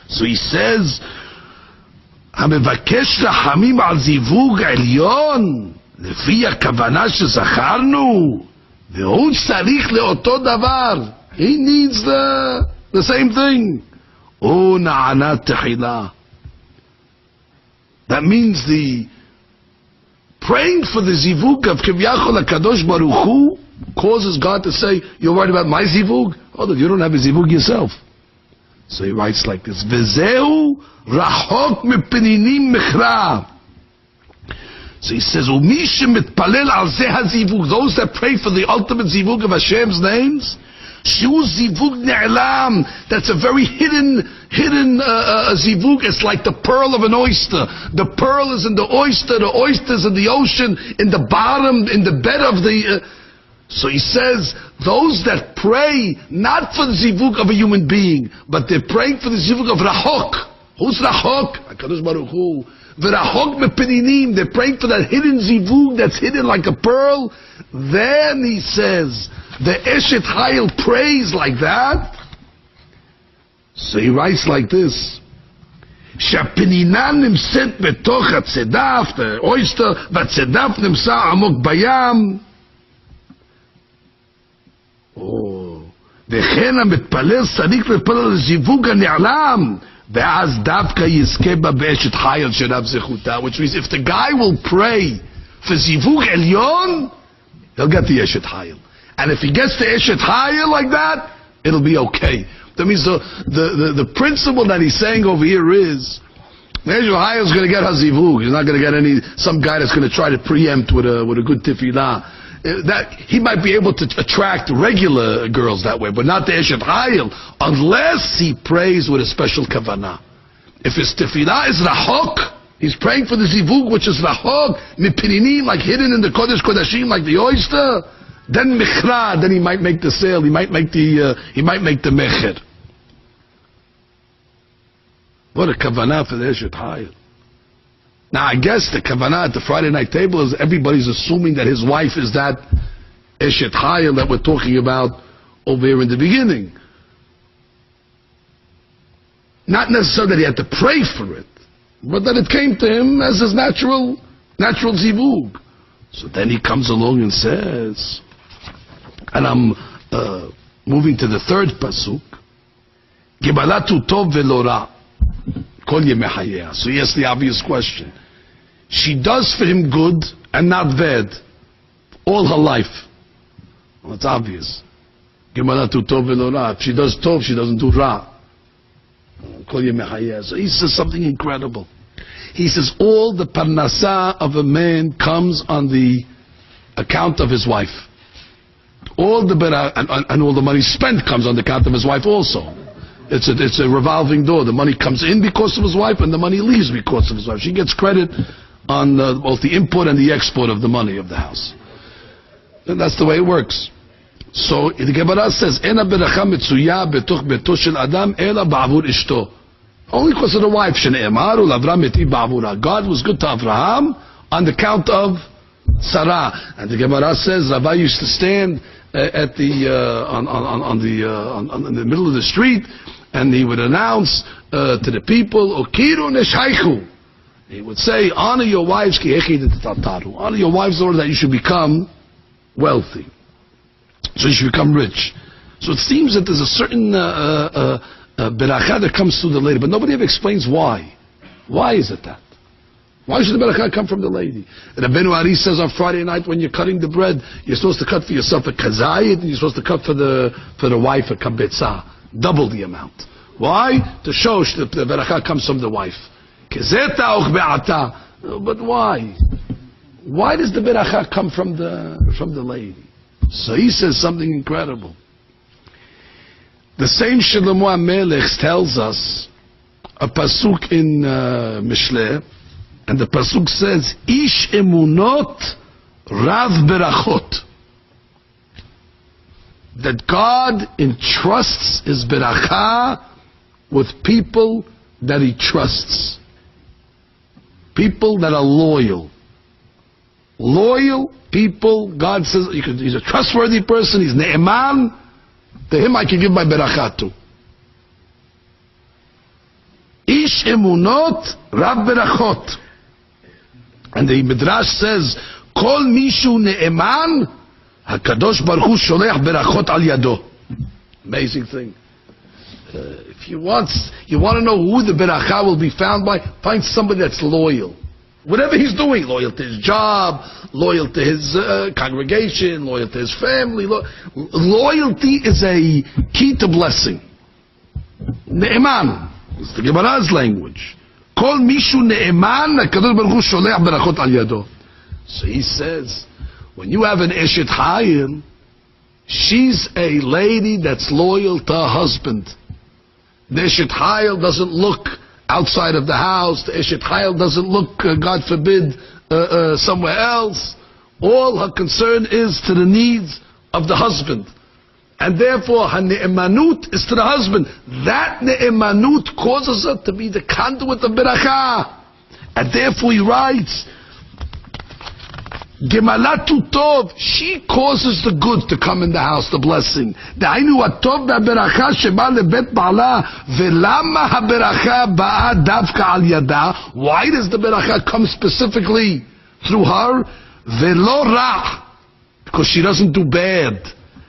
So he says, המבקש רחמים על זיווג עליון, לפי הכוונה שזכרנו, והוא צריך לאותו דבר. He needs the same thing. Oh, na'anat tehila. That means the praying for the zivug of Kivyachol HaKadosh Baruch Hu causes God to say, you're worried about my zivug? Oh, you don't have a zivug yourself. So he writes like this, V'zehu rachok mepeninim mechra. So he says, those that pray for the ultimate zivug of Hashem's names, that's a very hidden zivug. It's like the pearl of an oyster. The pearl is in the oyster is in the ocean, in the bottom, in the bed of the... So he says, those that pray not for the zivug of a human being, but they're praying for the zivug of Rahok. Who's Rahok? HaKadosh Baruch Hu. V'Rahok mepininim. They're praying for that hidden zivug that's hidden like a pearl. Then he says, the Eshet Hayil prays like that. So he writes like this. Shapininan nimset betoch hatzedaf, the oyster, v'tzedaf nimsa amok bayam. וכן המתפלל צריך להתפלל על זיווג הנעלם ואז דווקא יזכה בה באשת חיל שרב זכותה, which means if the guy will pray for זיווג עליון, he'll get the אשת חיל, and if he gets the אשת חיל like that, it'll be okay. That means the principle that he's saying over here is the אשת חיל is going to get her zivug. He's not going to get some guy that's going to try to preempt with a good tefillah. That he might be able to attract regular girls that way, but not the Eshet Hayil, unless he prays with a special kavanah. If his tefillah is Rahok, he's praying for the zivug, which is Rahok, mipininim, like hidden in the Kodesh Kodashim, like the oyster, then Michra, then he might make the sale, he might make the mecher. What a kavanah for the Eshet Hayil. Now, I guess the kavanah at the Friday night table is everybody's assuming that his wife is that Eshet Hayil that we're talking about over here in the beginning. Not necessarily that he had to pray for it, but that it came to him as his natural zivug. So then he comes along and says, and I'm moving to the third pasuk, Gibalatu tov velo ra. So he asks the obvious question. She does for him good and not bad all her life. Well, it's obvious. If she does tov, she doesn't do ra. So he says something incredible. He says all the parnasah of a man comes on the account of his wife. All the and all the money spent comes on the account of his wife also. It's a revolving door. The money comes in because of his wife, and the money leaves because of his wife. She gets credit on both the import and the export of the money of the house. And that's the way it works. So the Gemara says, "Ena beracha mitzuya betoch beto shel adam ela ba'avur ishto." Only because of the wife. Shene'emar u'Avram eti ba'avura. God was good to Avraham on the count of Sarah. And the Gemara says, Rabbi used to stand at the in the middle of the street, and he would announce to the people, "Okiru neshaychu." He would say, "Honor your wives, ki honor your wives in order that you should become wealthy, so you should become rich." So it seems that there's a certain beracha that comes through the lady, but nobody ever explains why. Why is it that? Why should the beracha come from the lady? Rabbeinu Ari says on Friday night when you're cutting the bread, you're supposed to cut for yourself a kazayit, and you're supposed to cut for the wife a kabetzah, double the amount. Why? To show that the beracha comes from the wife. Kezeta och be'ata. But why? Why does the beracha come from the lady? So he says something incredible. The same Shlomo HaMelech tells us a pasuk in Mishleh, and the pasuk says, "Ish emunot rav berachot." That God entrusts His beracha with people that He trusts. People that are loyal. Loyal people, God says, he's a trustworthy person, he's ne'eman, to him I can give my beracha to. Ish emunot rav berachot. And the Midrash says, Kol mishu ne'eman, HaKadosh Baruch Hu sholech berachot al yado. Amazing thing. If you want to know who the beracha will be found by, find somebody that's loyal. Whatever he's doing, loyal to his job, loyal to his congregation, loyal to his family. Loyalty is a key to blessing. Ne'eman. It's the Gemara's language. Kol mishu ne'eman, HaKadosh Baruch Hu sholech berachot al yado. So he says, when you have an Eshet Hayil, she's a lady that's loyal to her husband. The Eshet Hayil doesn't look outside of the house. The Eshet Hayil doesn't look, God forbid, somewhere else. All her concern is to the needs of the husband. And therefore, her ne'emanut is to the husband. That ne'emanut causes her to be the conduit of beracha. And therefore he writes, Gemalatu tov, she causes the good to come in the house, the blessing. Da'inu atov ba'beracha sheba lebet ba'ala, ve'lama ha'beracha ba'a davka al yada. Why does the beracha come specifically through her? Ve'lo ra', because she doesn't do bad.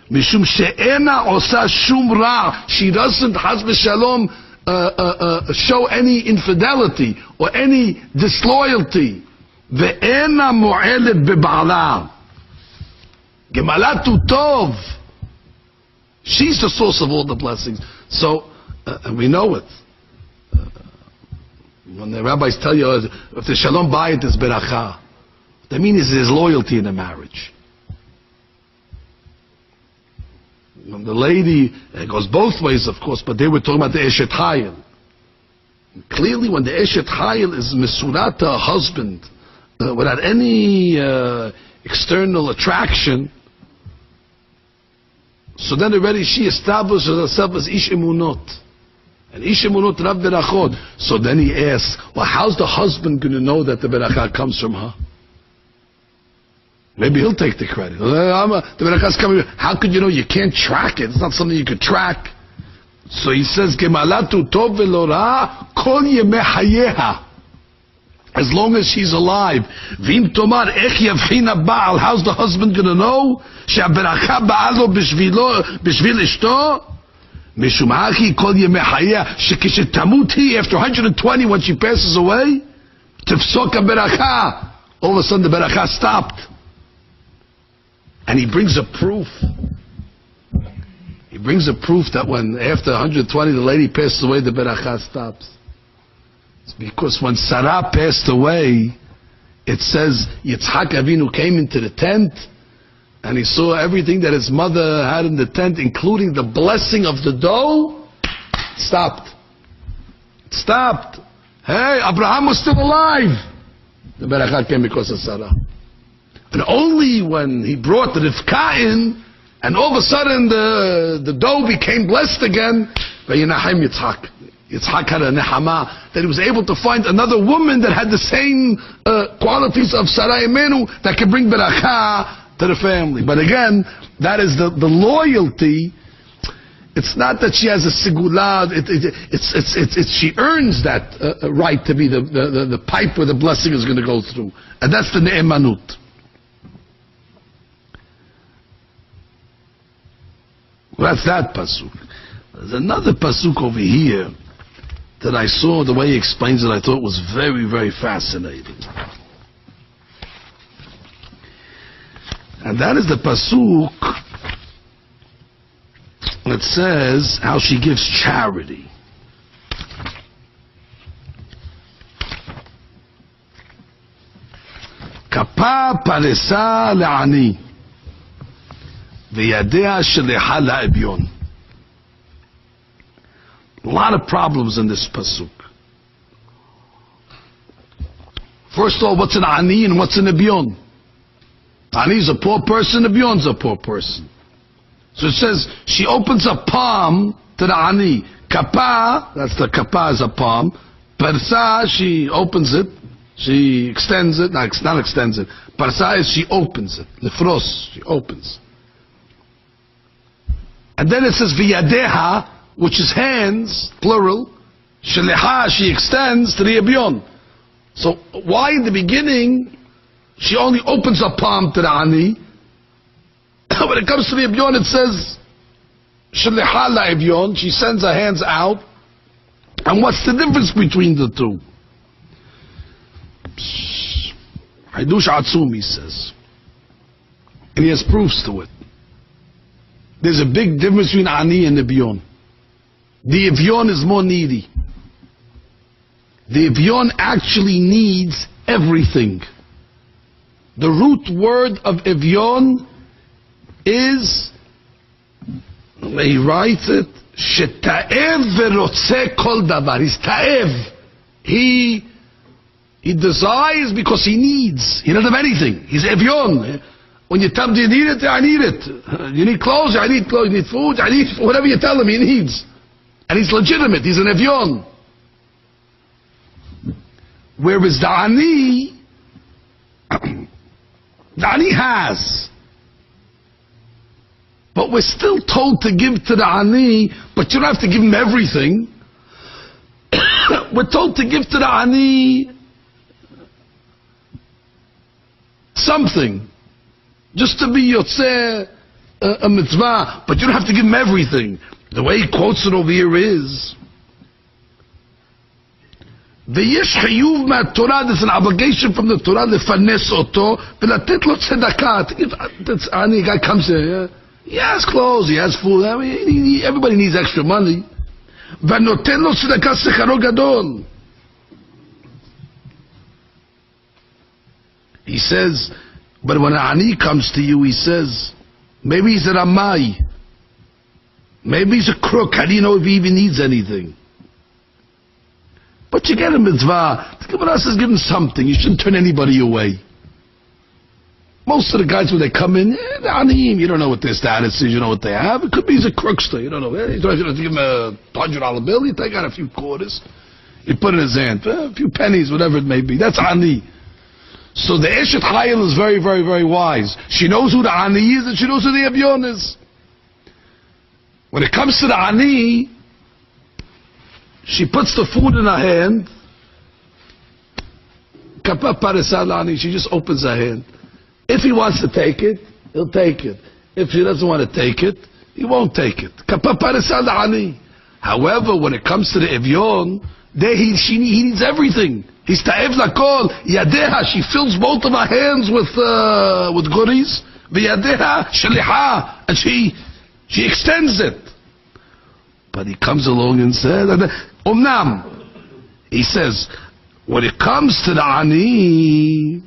Mishum she'ena osa shum ra', she doesn't, haz v'shalom, show any infidelity or any disloyalty. Ve'ena mu'elet beba'ala. Gemalatu tov. She's the source of all the blessings. So, and we know it. When the rabbis tell you, if the shalom bayit is beracha, that means there's loyalty in the marriage. When the lady, it goes both ways, of course, but they were talking about the Eshet Hayil. Clearly, when the Eshet Hayil is mesurat to her husband, without any external attraction, so then already she establishes herself as ish emunot. And ish emunot rab berachot. So then he asks, well, how's the husband going to know that the beracha comes from her? Maybe he'll take the credit. The beracha's coming. How could you know? You can't track it. It's not something you could track. So he says, Gemalatu tov velo ra kol yemei hayeha. As long as she's alive. Vim tomar ech yavchina ba'al. How's the husband going to know? She'aberacha ba'alo b'shvil ishto? Mishum hachi kol yemei hayeha. Shekishetamut hi, after 120, when she passes away, tifsok ha'beracha. All of a sudden the beracha stopped. And he brings a proof. He brings a proof that when after 120 the lady passes away, the beracha stops. It's because when Sarah passed away, it says Yitzhak Avinu came into the tent and he saw everything that his mother had in the tent, including the blessing of the dough. It stopped. It stopped. Hey, Abraham was still alive. The beracha came because of Sarah. And only when he brought the Rivka in, and all of a sudden the dough became blessed again, Vayinahem Yitzhak. Yitzhak had a nehama, that he was able to find another woman that had the same qualities of Sarah Imenu that could bring beracha to the family. But again, that is the loyalty. It's not that she has a sigula, it's she earns that right to be the pipe where the blessing is going to go through. And that's the ne'emanut. That's that pasuk. There's another pasuk over here that I saw, the way he explains it, I thought was very, very fascinating. And that is the pasuk that says how she gives charity. Kapa paresa le'ani. A lot of problems in this pasuk. First of all, what's an ani and what's an ebyon? Ani is a poor person, ebyon is a poor person. So it says she opens a palm to the ani. Kapa, that's the kapa is a palm. Parsa, she opens it. She extends it. Not extends it. Parsa is she opens it. Lefros, she opens. And then it says viyadeha, which is hands, plural. Sheleha, she extends to the ebyon. So why in the beginning she only opens a palm to the ani? When it comes to the ebyon, it says sheleha la ebyon. She sends her hands out. And what's the difference between the two? Hadush Atzum, he says, and he has proofs to it. There's a big difference between ani and ebyon. The ebyon is more needy. The ebyon actually needs everything. The root word of Evyon is, he writes it, Sheta'ev verotze kol davar. He's ta'ev. He desires because he needs. He doesn't have anything. He's Evyon. When you tell him, do you need it? I need it. You need clothes? I need clothes. You need food? I need food. Whatever you tell him, he needs. And he's legitimate. He's an Evyon. Whereas the Ani, the Ani has. But we're still told to give to the Ani, but you don't have to give him everything. We're told to give to the Ani something. Just to be yotzeh a mitzvah, but you don't have to give him everything. The way he quotes it over here is, ויש חיוב מהתורה, there's an obligation from the Torah לפרנס אותו ולתת לו צדקה. Any guy comes here, he has clothes, he has food, I mean, everybody needs extra money. ונותן לו צדקה שכרו גדול. He says, but when an ani comes to you, he says, maybe he's a ramai, maybe he's a crook, how do you know if he even needs anything? But you get a mitzvah. The Gemara says give him something. You shouldn't turn anybody away. Most of the guys, when they come in, they're aniyim. You don't know what their status is. You know what they have. It could be he's a crookster. You don't know. You don't have to give him a $100 bill. You take out a few quarters. You put it in his hand. A few pennies, whatever it may be. That's ani. So the Eshet Hayil is very, very, very wise. She knows who the ani is and she knows who the Evyon is. When it comes to the ani, she puts the food in her hand. She just opens her hand. If he wants to take it, he'll take it. If he doesn't want to take it, he won't take it. However, when it comes to the Evyon, he needs everything. He's ta'ev lakol. Yadeha, she fills both of her hands with goodies. V'yadeha shaliha, and she extends it. But he comes along and says, Umnam, he says, when it comes to the ani,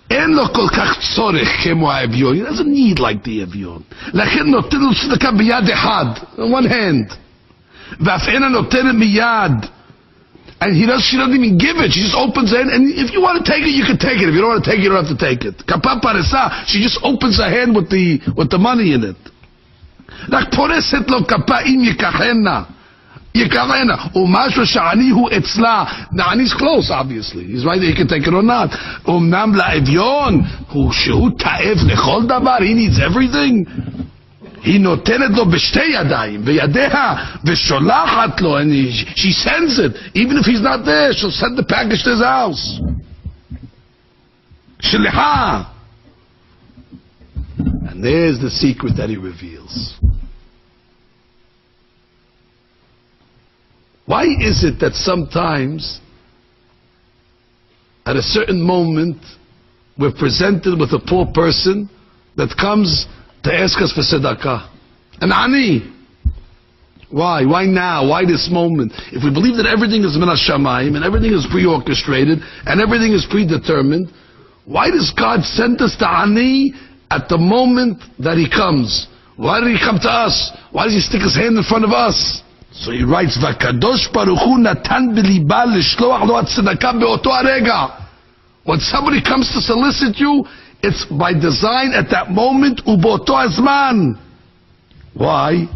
אין לו כל כך צורך כמו האביון. He doesn't need like the אביון. לכן נותן לו צדקה ביד אחד, on one hand. ואף אינה נותנת מיד. And she doesn't even give it. She just opens it, and if you want to take it, you can take it. If you don't want to take it, you don't have to take it. Kapa paresa, she just opens her hand with the money in it. רק פורסת לו כפה אם יקחנה. ומשהו שעני הוא אצלה. Now, Ani's close, obviously. He's right there, he can take it or not. אומנם לאביון, שהוא תאב לכל דבר, he needs everything. היא נותנת לו בשתי ידיים, בידיה, ושולחת לו, and she sends it. Even if he's not there, she'll send the package to his house. שליחה. And there's the secret that he reveals. Why is it that sometimes, at a certain moment, we're presented with a poor person that comes to ask us for tzedakah? An ani. Why? Why now? Why this moment? If we believe that everything is min hashamayim and everything is pre-orchestrated and everything is predetermined, why does God send us the ani at the moment that he comes? Why did he come to us? Why does he stick his hand in front of us? So he writes, "Vakadosh Baruch Hu natan b'liba l'shloach lo tzedakah be'oto harega." When somebody comes to solicit you, it's by design at that moment, u'boto hazman. Why?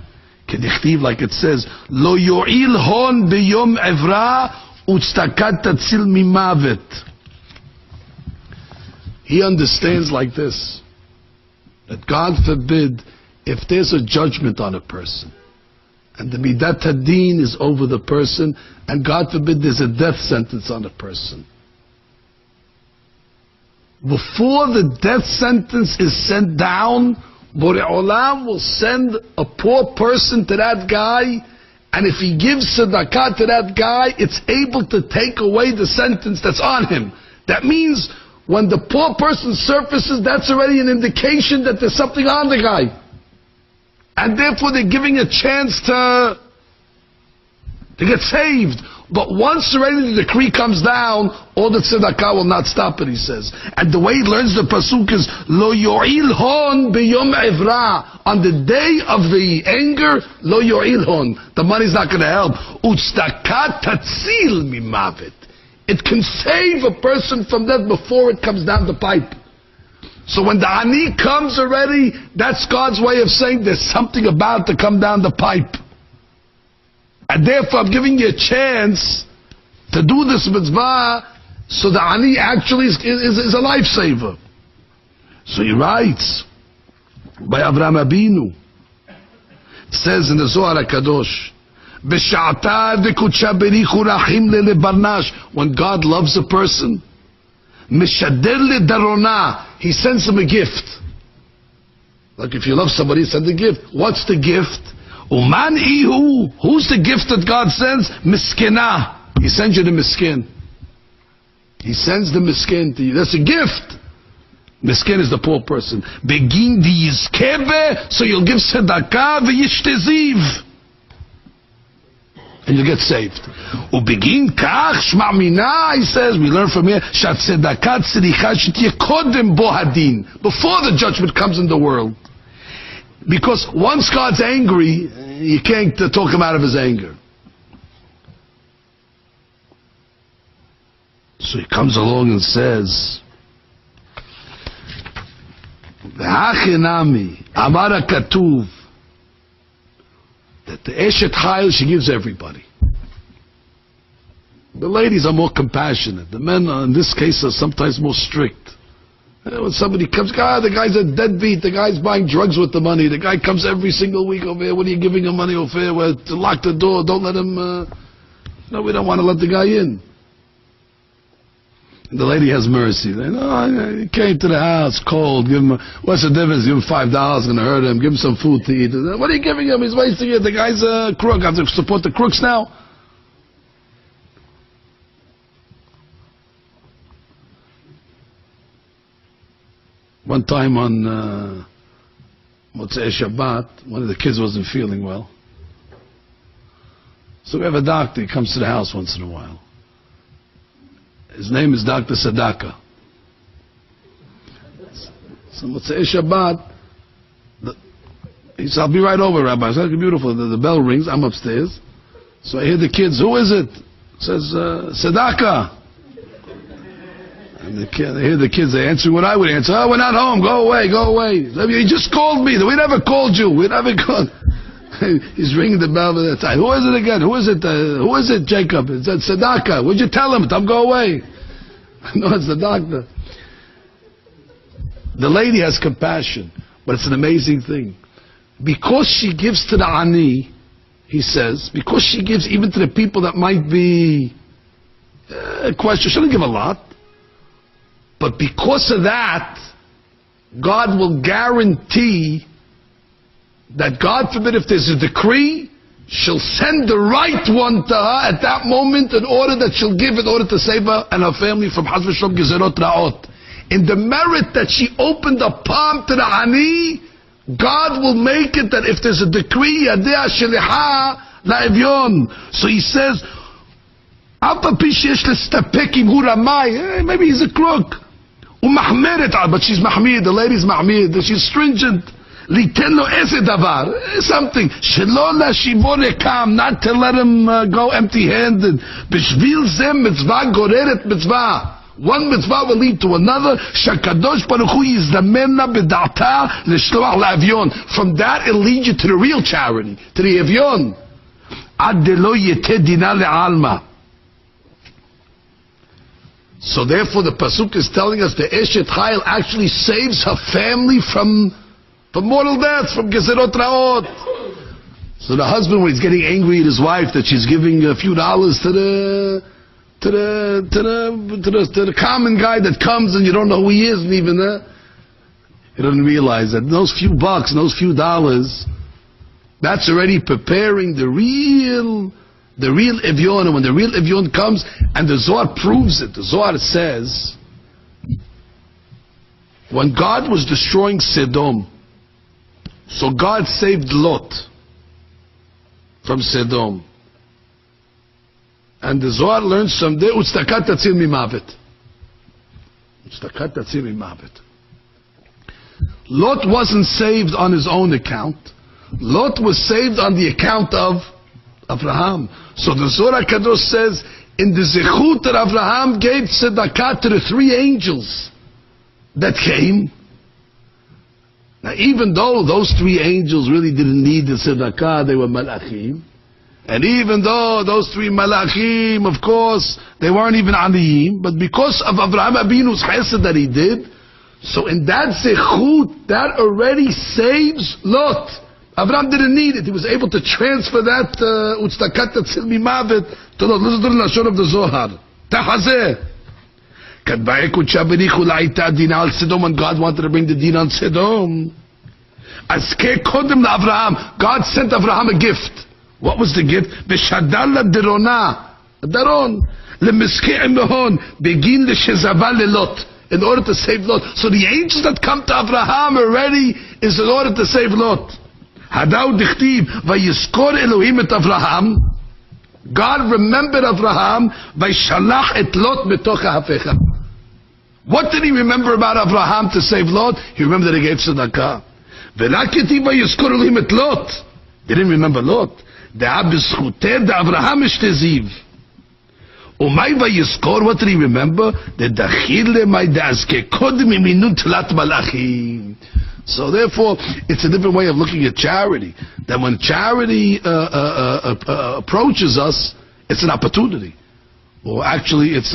Kedichtiv, like it says, "Lo yo'il hon b'yom evra u'tzedakah tatzil mimavet." He understands like this, that God forbid, if there's a judgment on a person, and the midat hadin is over the person, and God forbid there's a death sentence on a person, before the death sentence is sent down, Borei Olam will send a poor person to that guy, and if he gives tzedakah to that guy, it's able to take away the sentence that's on him. That means when the poor person surfaces, that's already an indication that there's something on the guy. And therefore they're giving a chance to get saved. But once already the decree comes down, all the tzedakah will not stop it, he says. And the way he learns the pasuk is, Lo yo'il hon b'yom evra. On the day of the anger, Lo yo'il hon. The money's not going to help. U'tzedakah tatzil mimavet. It can save a person from death before it comes down the pipe. So when the ani comes already, that's God's way of saying there's something about to come down the pipe. And therefore I'm giving you a chance to do this mitzvah, so the ani actually is a lifesaver. So he writes, by Avraham Abinu, it says in the Zohar HaKadosh, when God loves a person, he sends him a gift. Like if you love somebody, send a gift. What's the gift? Uman ihu. Who's the gift that God sends? Miskina. He sends you the miskin. He sends the miskin to you. That's a gift. Miskin is the poor person. Begin v'yizkeve, so you'll give tzedakah v'yishteziv. And you get saved. Ubegin kach shma mina, he says, we learn from here, shat tzedakah tzricha shetye kodem bo hadin, before the judgment comes in the world. Because once God's angry, you can't talk him out of his anger. So he comes along and says, V'hachinami, amara katuv, that the Eshet Hayil, she gives everybody. The ladies are more compassionate. The men, in this case, are sometimes more strict. When somebody comes, the guy's a deadbeat, the guy's buying drugs with the money, the guy comes every single week over here, what are you giving him money over here? Well, to lock the door, don't let him, no, we don't want to let the guy in. And the lady has mercy. They know, he came to the house, cold, give him, what's the difference? Give him $5, gonna hurt him, give him some food to eat. What are you giving him? He's wasting it. The guy's a crook. I have to support the crooks now. One time on Motzei Shabbat, one of the kids wasn't feeling well. So we have a doctor, he comes to the house once in a while. His name is Dr. Sadaka. So Motzei Shabbat, he said, I'll be right over, Rabbi. I said, beautiful. The bell rings, I'm upstairs. So I hear the kids, who is it? Says, Sadaka. And I hear the kids, they answer what I would answer. Oh, we're not home. Go away, go away. He just called me. We never called you. We never called. He's ringing the bell at that time. Who is it again? Who is it? Who is it, Jacob? It's Sadaka. What'd you tell him? Tell him go away. No, it's the doctor. The lady has compassion, but it's an amazing thing. Because she gives to the ani, he says, because she gives even to the people that might be question, she doesn't give a lot. But because of that, God will guarantee that, God forbid, if there's a decree, she'll send the right one to her at that moment in order that she'll give in order to save her and her family from Chas v'Shalom gezerot ra'ot. In the merit that she opened a palm to the ani, God will make it that if there's a decree, yadea sheliha la'evyon. So he says, maybe he's a crook. But she's mahmid, the lady's mahmid, she's stringent. Something. Not to let him go empty-handed. One mitzvah will lead to another. From that it'll lead you to the real charity, to the evyon. So therefore the pasuk is telling us the Eshet Hayil actually saves her family from mortal death, from gezerot ra'ot. So the husband, when he's getting angry at his wife that she's giving a few dollars to the common guy that comes and you don't know who he is, and even he doesn't realize that those few bucks and those few dollars, that's already preparing the real evyon. And when the real evyon comes, and the Zohar proves it, the Zohar says, when God was destroying Sodom, so God saved Lot from Sodom. And the Zohar learns from there, Utztakat tatzil mimavet. Utztakat tatzil mimavet. Lot wasn't saved on his own account. Lot was saved on the account of Abraham. So the Zohar Kadosh says, in the zechut that Abraham gave tzedakah to the 3 angels that came. Now, even though those 3 angels really didn't need the tzedakah, they were malachim. And even though those 3 malachim, of course, they weren't even aniyim, but because of Abraham Abinu's chesed that he did, so in that zechut, that already saves Lot. Abraham didn't need it. He was able to transfer that utztakat tatzil mimavet to Lot. Listen to the lashon of the Zohar. Tahazeh. Kadbayeku chaberichu la'ita dina al Sedom, when God wanted to bring the din on Sedom. Azke kodem Abraham. God sent Abraham a gift. What was the gift? B'shadal derona. Daron. Lemiske emehon. Begin l'shezabal lelot. In order to save Lot. So the angels that come to Abraham already is in order to save Lot. Hadav dichtiv vayiskor Elohim et Avraham. God remembered Avraham vayishalach et Lot betoch ha'afecha. What did he remember about Avraham to save Lot? He remembered that he gave tzedakah. Ve'rak yetiv vayiskor Elohim et Lot. He didn't remember Lot. De'ah b'schuter de'Avraham ishteziv. Umay vayiskor, what did he remember? De'dachile may de'azke kodim iminu tlat malachim. So therefore, it's a different way of looking at charity. That when charity approaches us, it's an opportunity. Or actually, it's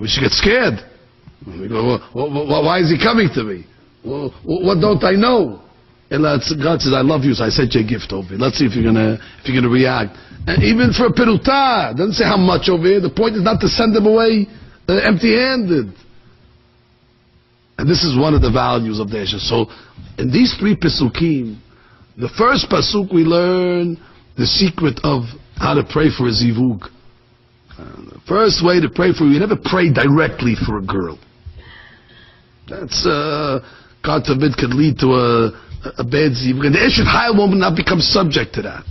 we should get scared. We go, why is he coming to me? Well, what don't I know? And God says, I love you, so I sent you a gift over here. Let's see if you're gonna react. And even for a peruta, doesn't say how much over here. The point is not to send them away empty-handed. And this is one of the values of the Eshet. So, in these 3 Pesukim, the first Pasuk we learn the secret of how to pray for a zivug. The first way to pray for you never pray directly for a girl. That's, God forbid, could lead to a bad zivug. And the Eshet Hayil will not become subject to that.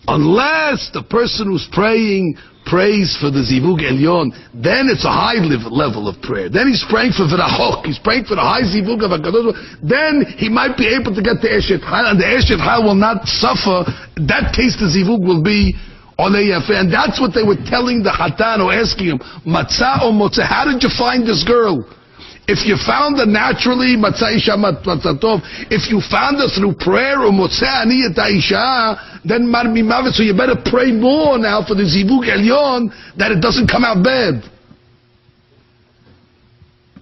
Unless the person who's praying prays for the zivug elyon, then it's a high level of prayer. Then he's praying for v'rachok. He's praying for the high zivug of HaKadosh. Then he might be able to get the Eshet Hayil, and the Eshet Hayil will not suffer. In that case, the zivug will be olei yafeh. And that's what they were telling the Hatan, or asking him, matzah or motzeh, how did you find this girl? If you found her naturally, matzah isha matzatov. If you found her through prayer, or motzeh ani et isha, then mar mimavet. So you better pray more now for the zivug elyon, that it doesn't come out bad.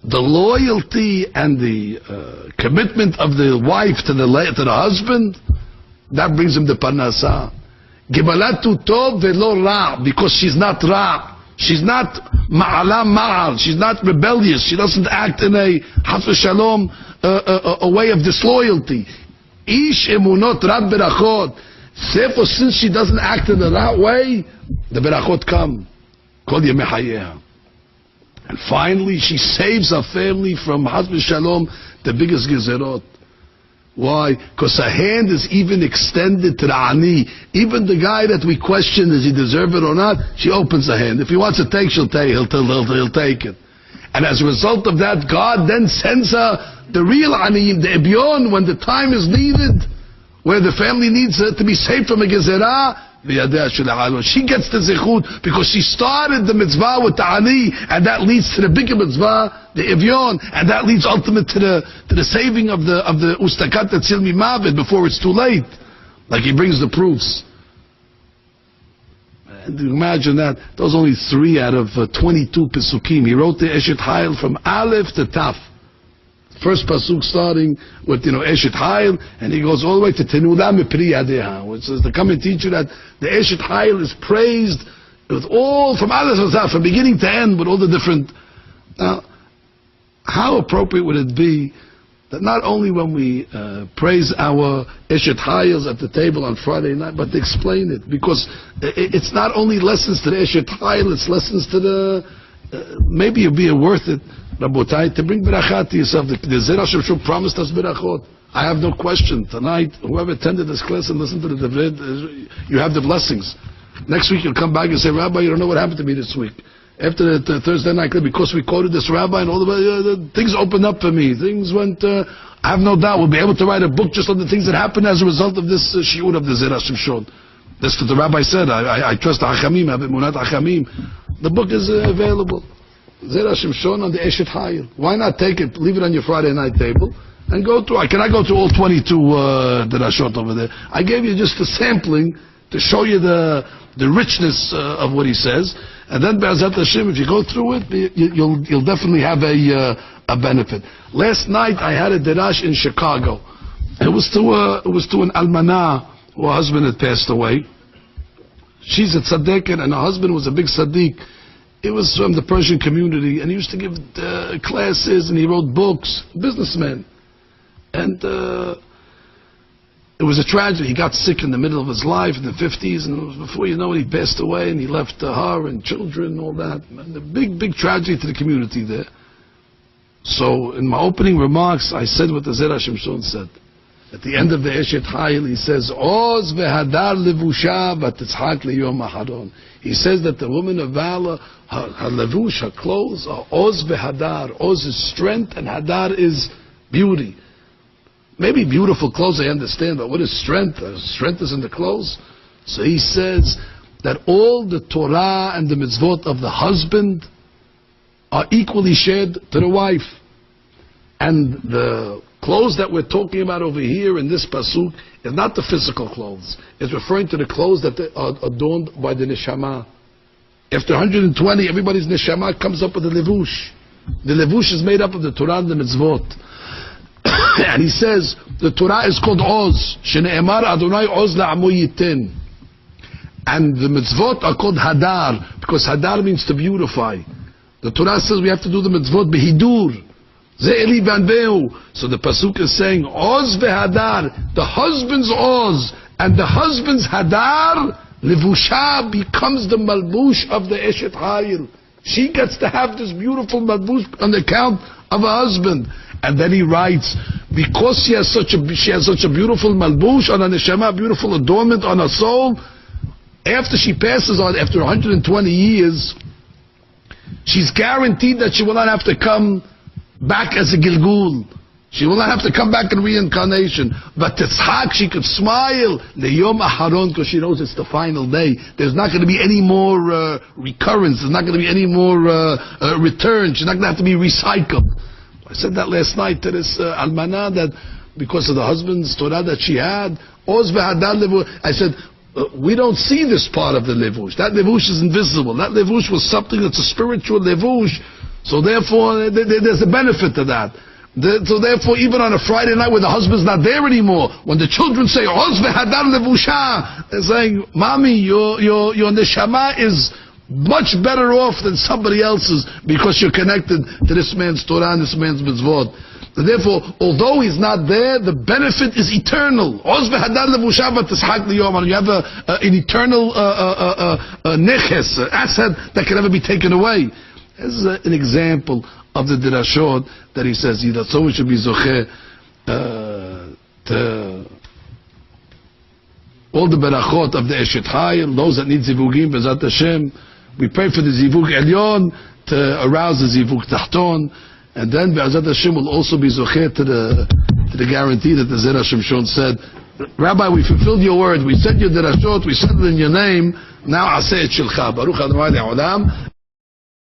The loyalty and the commitment of the wife to the husband, that brings him to parnasah. Gibalatu tov velo ra, because she's not ra. She's not ma'ala ma'al. She's not rebellious. She doesn't act in a chas v'shalom, a way of disloyalty. Ish emunot rad berachot. Therefore, since she doesn't act in the right way, the berachot come. Kol yemei hayeha. And finally, she saves her family from chas v'shalom, the biggest gezerot. Why? Because her hand is even extended to the ani. Even the guy that we question, does he deserve it or not? She opens her hand. If he wants to take, she'll take. He'll take it. And as a result of that, God then sends her the real ani, the ebyon, when the time is needed, where the family needs her to be saved from a gezerah. She gets the zechut because she started the mitzvah with the ani, and that leads to the bigger mitzvah, the evyon, and that leads ultimately to the saving of the ustakat tatzil mimavet before it's too late. Like he brings the proofs. And imagine that. Those only 3 out of 22 pesukim. He wrote the Eshet Hayil from Aleph to Taf. First pasuk starting with Eshet Hayil, and he goes all the way to Tenulah Mipri Yadeha, which is to come and teach you that the Eshet Hayil is praised with all from Aleph to Taf, from beginning to end, with all the different. Now, how appropriate would it be that not only when we praise our Eshet Hayils at the table on Friday night, but to explain it, because it's not only lessons to the Eshet Hayil, it's lessons to the. Maybe it'd be worth it, Rabotai, to bring berachah to yourself. The Zerah Shemshur promised us berachot. I have no question. Tonight, whoever attended this class and listened to the Devred, you have the blessings. Next week you'll come back and say, Rabbi, you don't know what happened to me this week. After the Thursday night, because we quoted this rabbi and all the things opened up for me. Things went, I have no doubt we'll be able to write a book just on the things that happened as a result of this shiur of the Zera Shimshon. That's what the rabbi said. I trust the Hachamim, I have Emunat Hachamim. The book is available. Zera Shimshon on the Eshet Hayil. Why not take it, leave it on your Friday night table, and go through. Can I go through all 22 Derashot over there? I gave you just a sampling to show you the richness of what he says. And then Be'ezat Hashem, if you go through it, you'll definitely have a benefit. Last night I had a derash in Chicago. It was to an almanah who her husband had passed away. She's a tzaddiket and her husband was a big tzaddik. It was from the Persian community and he used to give classes and he wrote books. Businessman. And it was a tragedy. He got sick in the middle of his life in the 50s, and before you know it, he passed away, and he left her and children and all that. And a big, big tragedy to the community there. So, in my opening remarks, I said what the Zera Shimshon said. At the end of the Eshet Hayil, he says, Oz v'hadar levusha v'titzhak liyom aharon. He says that the woman of valor, her levush, her clothes, are Oz v'hadar. Oz is strength, and hadar is beauty. Maybe beautiful clothes, I understand, but what is strength? Strength is in the clothes. So he says that all the Torah and the mitzvot of the husband are equally shared to the wife. And the clothes that we're talking about over here in this pasuk is not the physical clothes. It's referring to the clothes that are adorned by the neshama. After 120, everybody's neshama comes up with a levush. The levush is made up of the Torah and the mitzvot. And he says the Torah is called Oz. Shene'emar Adonai Oz la'amo yitin. And the mitzvot are called Hadar, because Hadar means to beautify. The Torah says we have to do the mitzvot behidur. Ze'eli banbeu. So the pasuk is saying Oz ve'Hadar. The husband's Oz and the husband's Hadar, Levusha becomes the malbush of the Eshet Hayil. She gets to have this beautiful malbush on the account of her husband. And then he writes, because she has such a beautiful malbush on her neshama, beautiful adornment on her soul, after she passes on, after 120 years, she's guaranteed that she will not have to come back as a Gilgul. She will not have to come back in reincarnation. But Titzhak, she could smile, Leyom Aharon, because she knows it's the final day. There's not going to be any more recurrence. There's not going to be any more return. She's not going to have to be recycled. I said that last night to this almanah, that because of the husband's Torah that she had, I said, we don't see this part of the levush. That levush is invisible. That levush was something that's a spiritual levush. So therefore, there's a benefit to that. So therefore, even on a Friday night where the husband's not there anymore, when the children say, Oz v'hadar levusha, they're saying, Mommy, your neshama is much better off than somebody else's, because you're connected to this man's Torah and this man's mitzvot. And therefore, although he's not there, the benefit is eternal. You have an eternal neches, asset that can never be taken away. This is an example of the dirashot that he says, so we should be zocheh to all the berachot of the Eshet Hayil, those that need zivugim, B'ezrat Hashem. We pray for the zivug elyon to arouse the zivug tahton, and then B'ezrat Hashem will also be zocheh to the guarantee that the Zera Shimshon said, Rabbi, we fulfilled your word. We said your derashot. We said it in your name. Now aseh et shilcha. Baruch Adonai le'olam.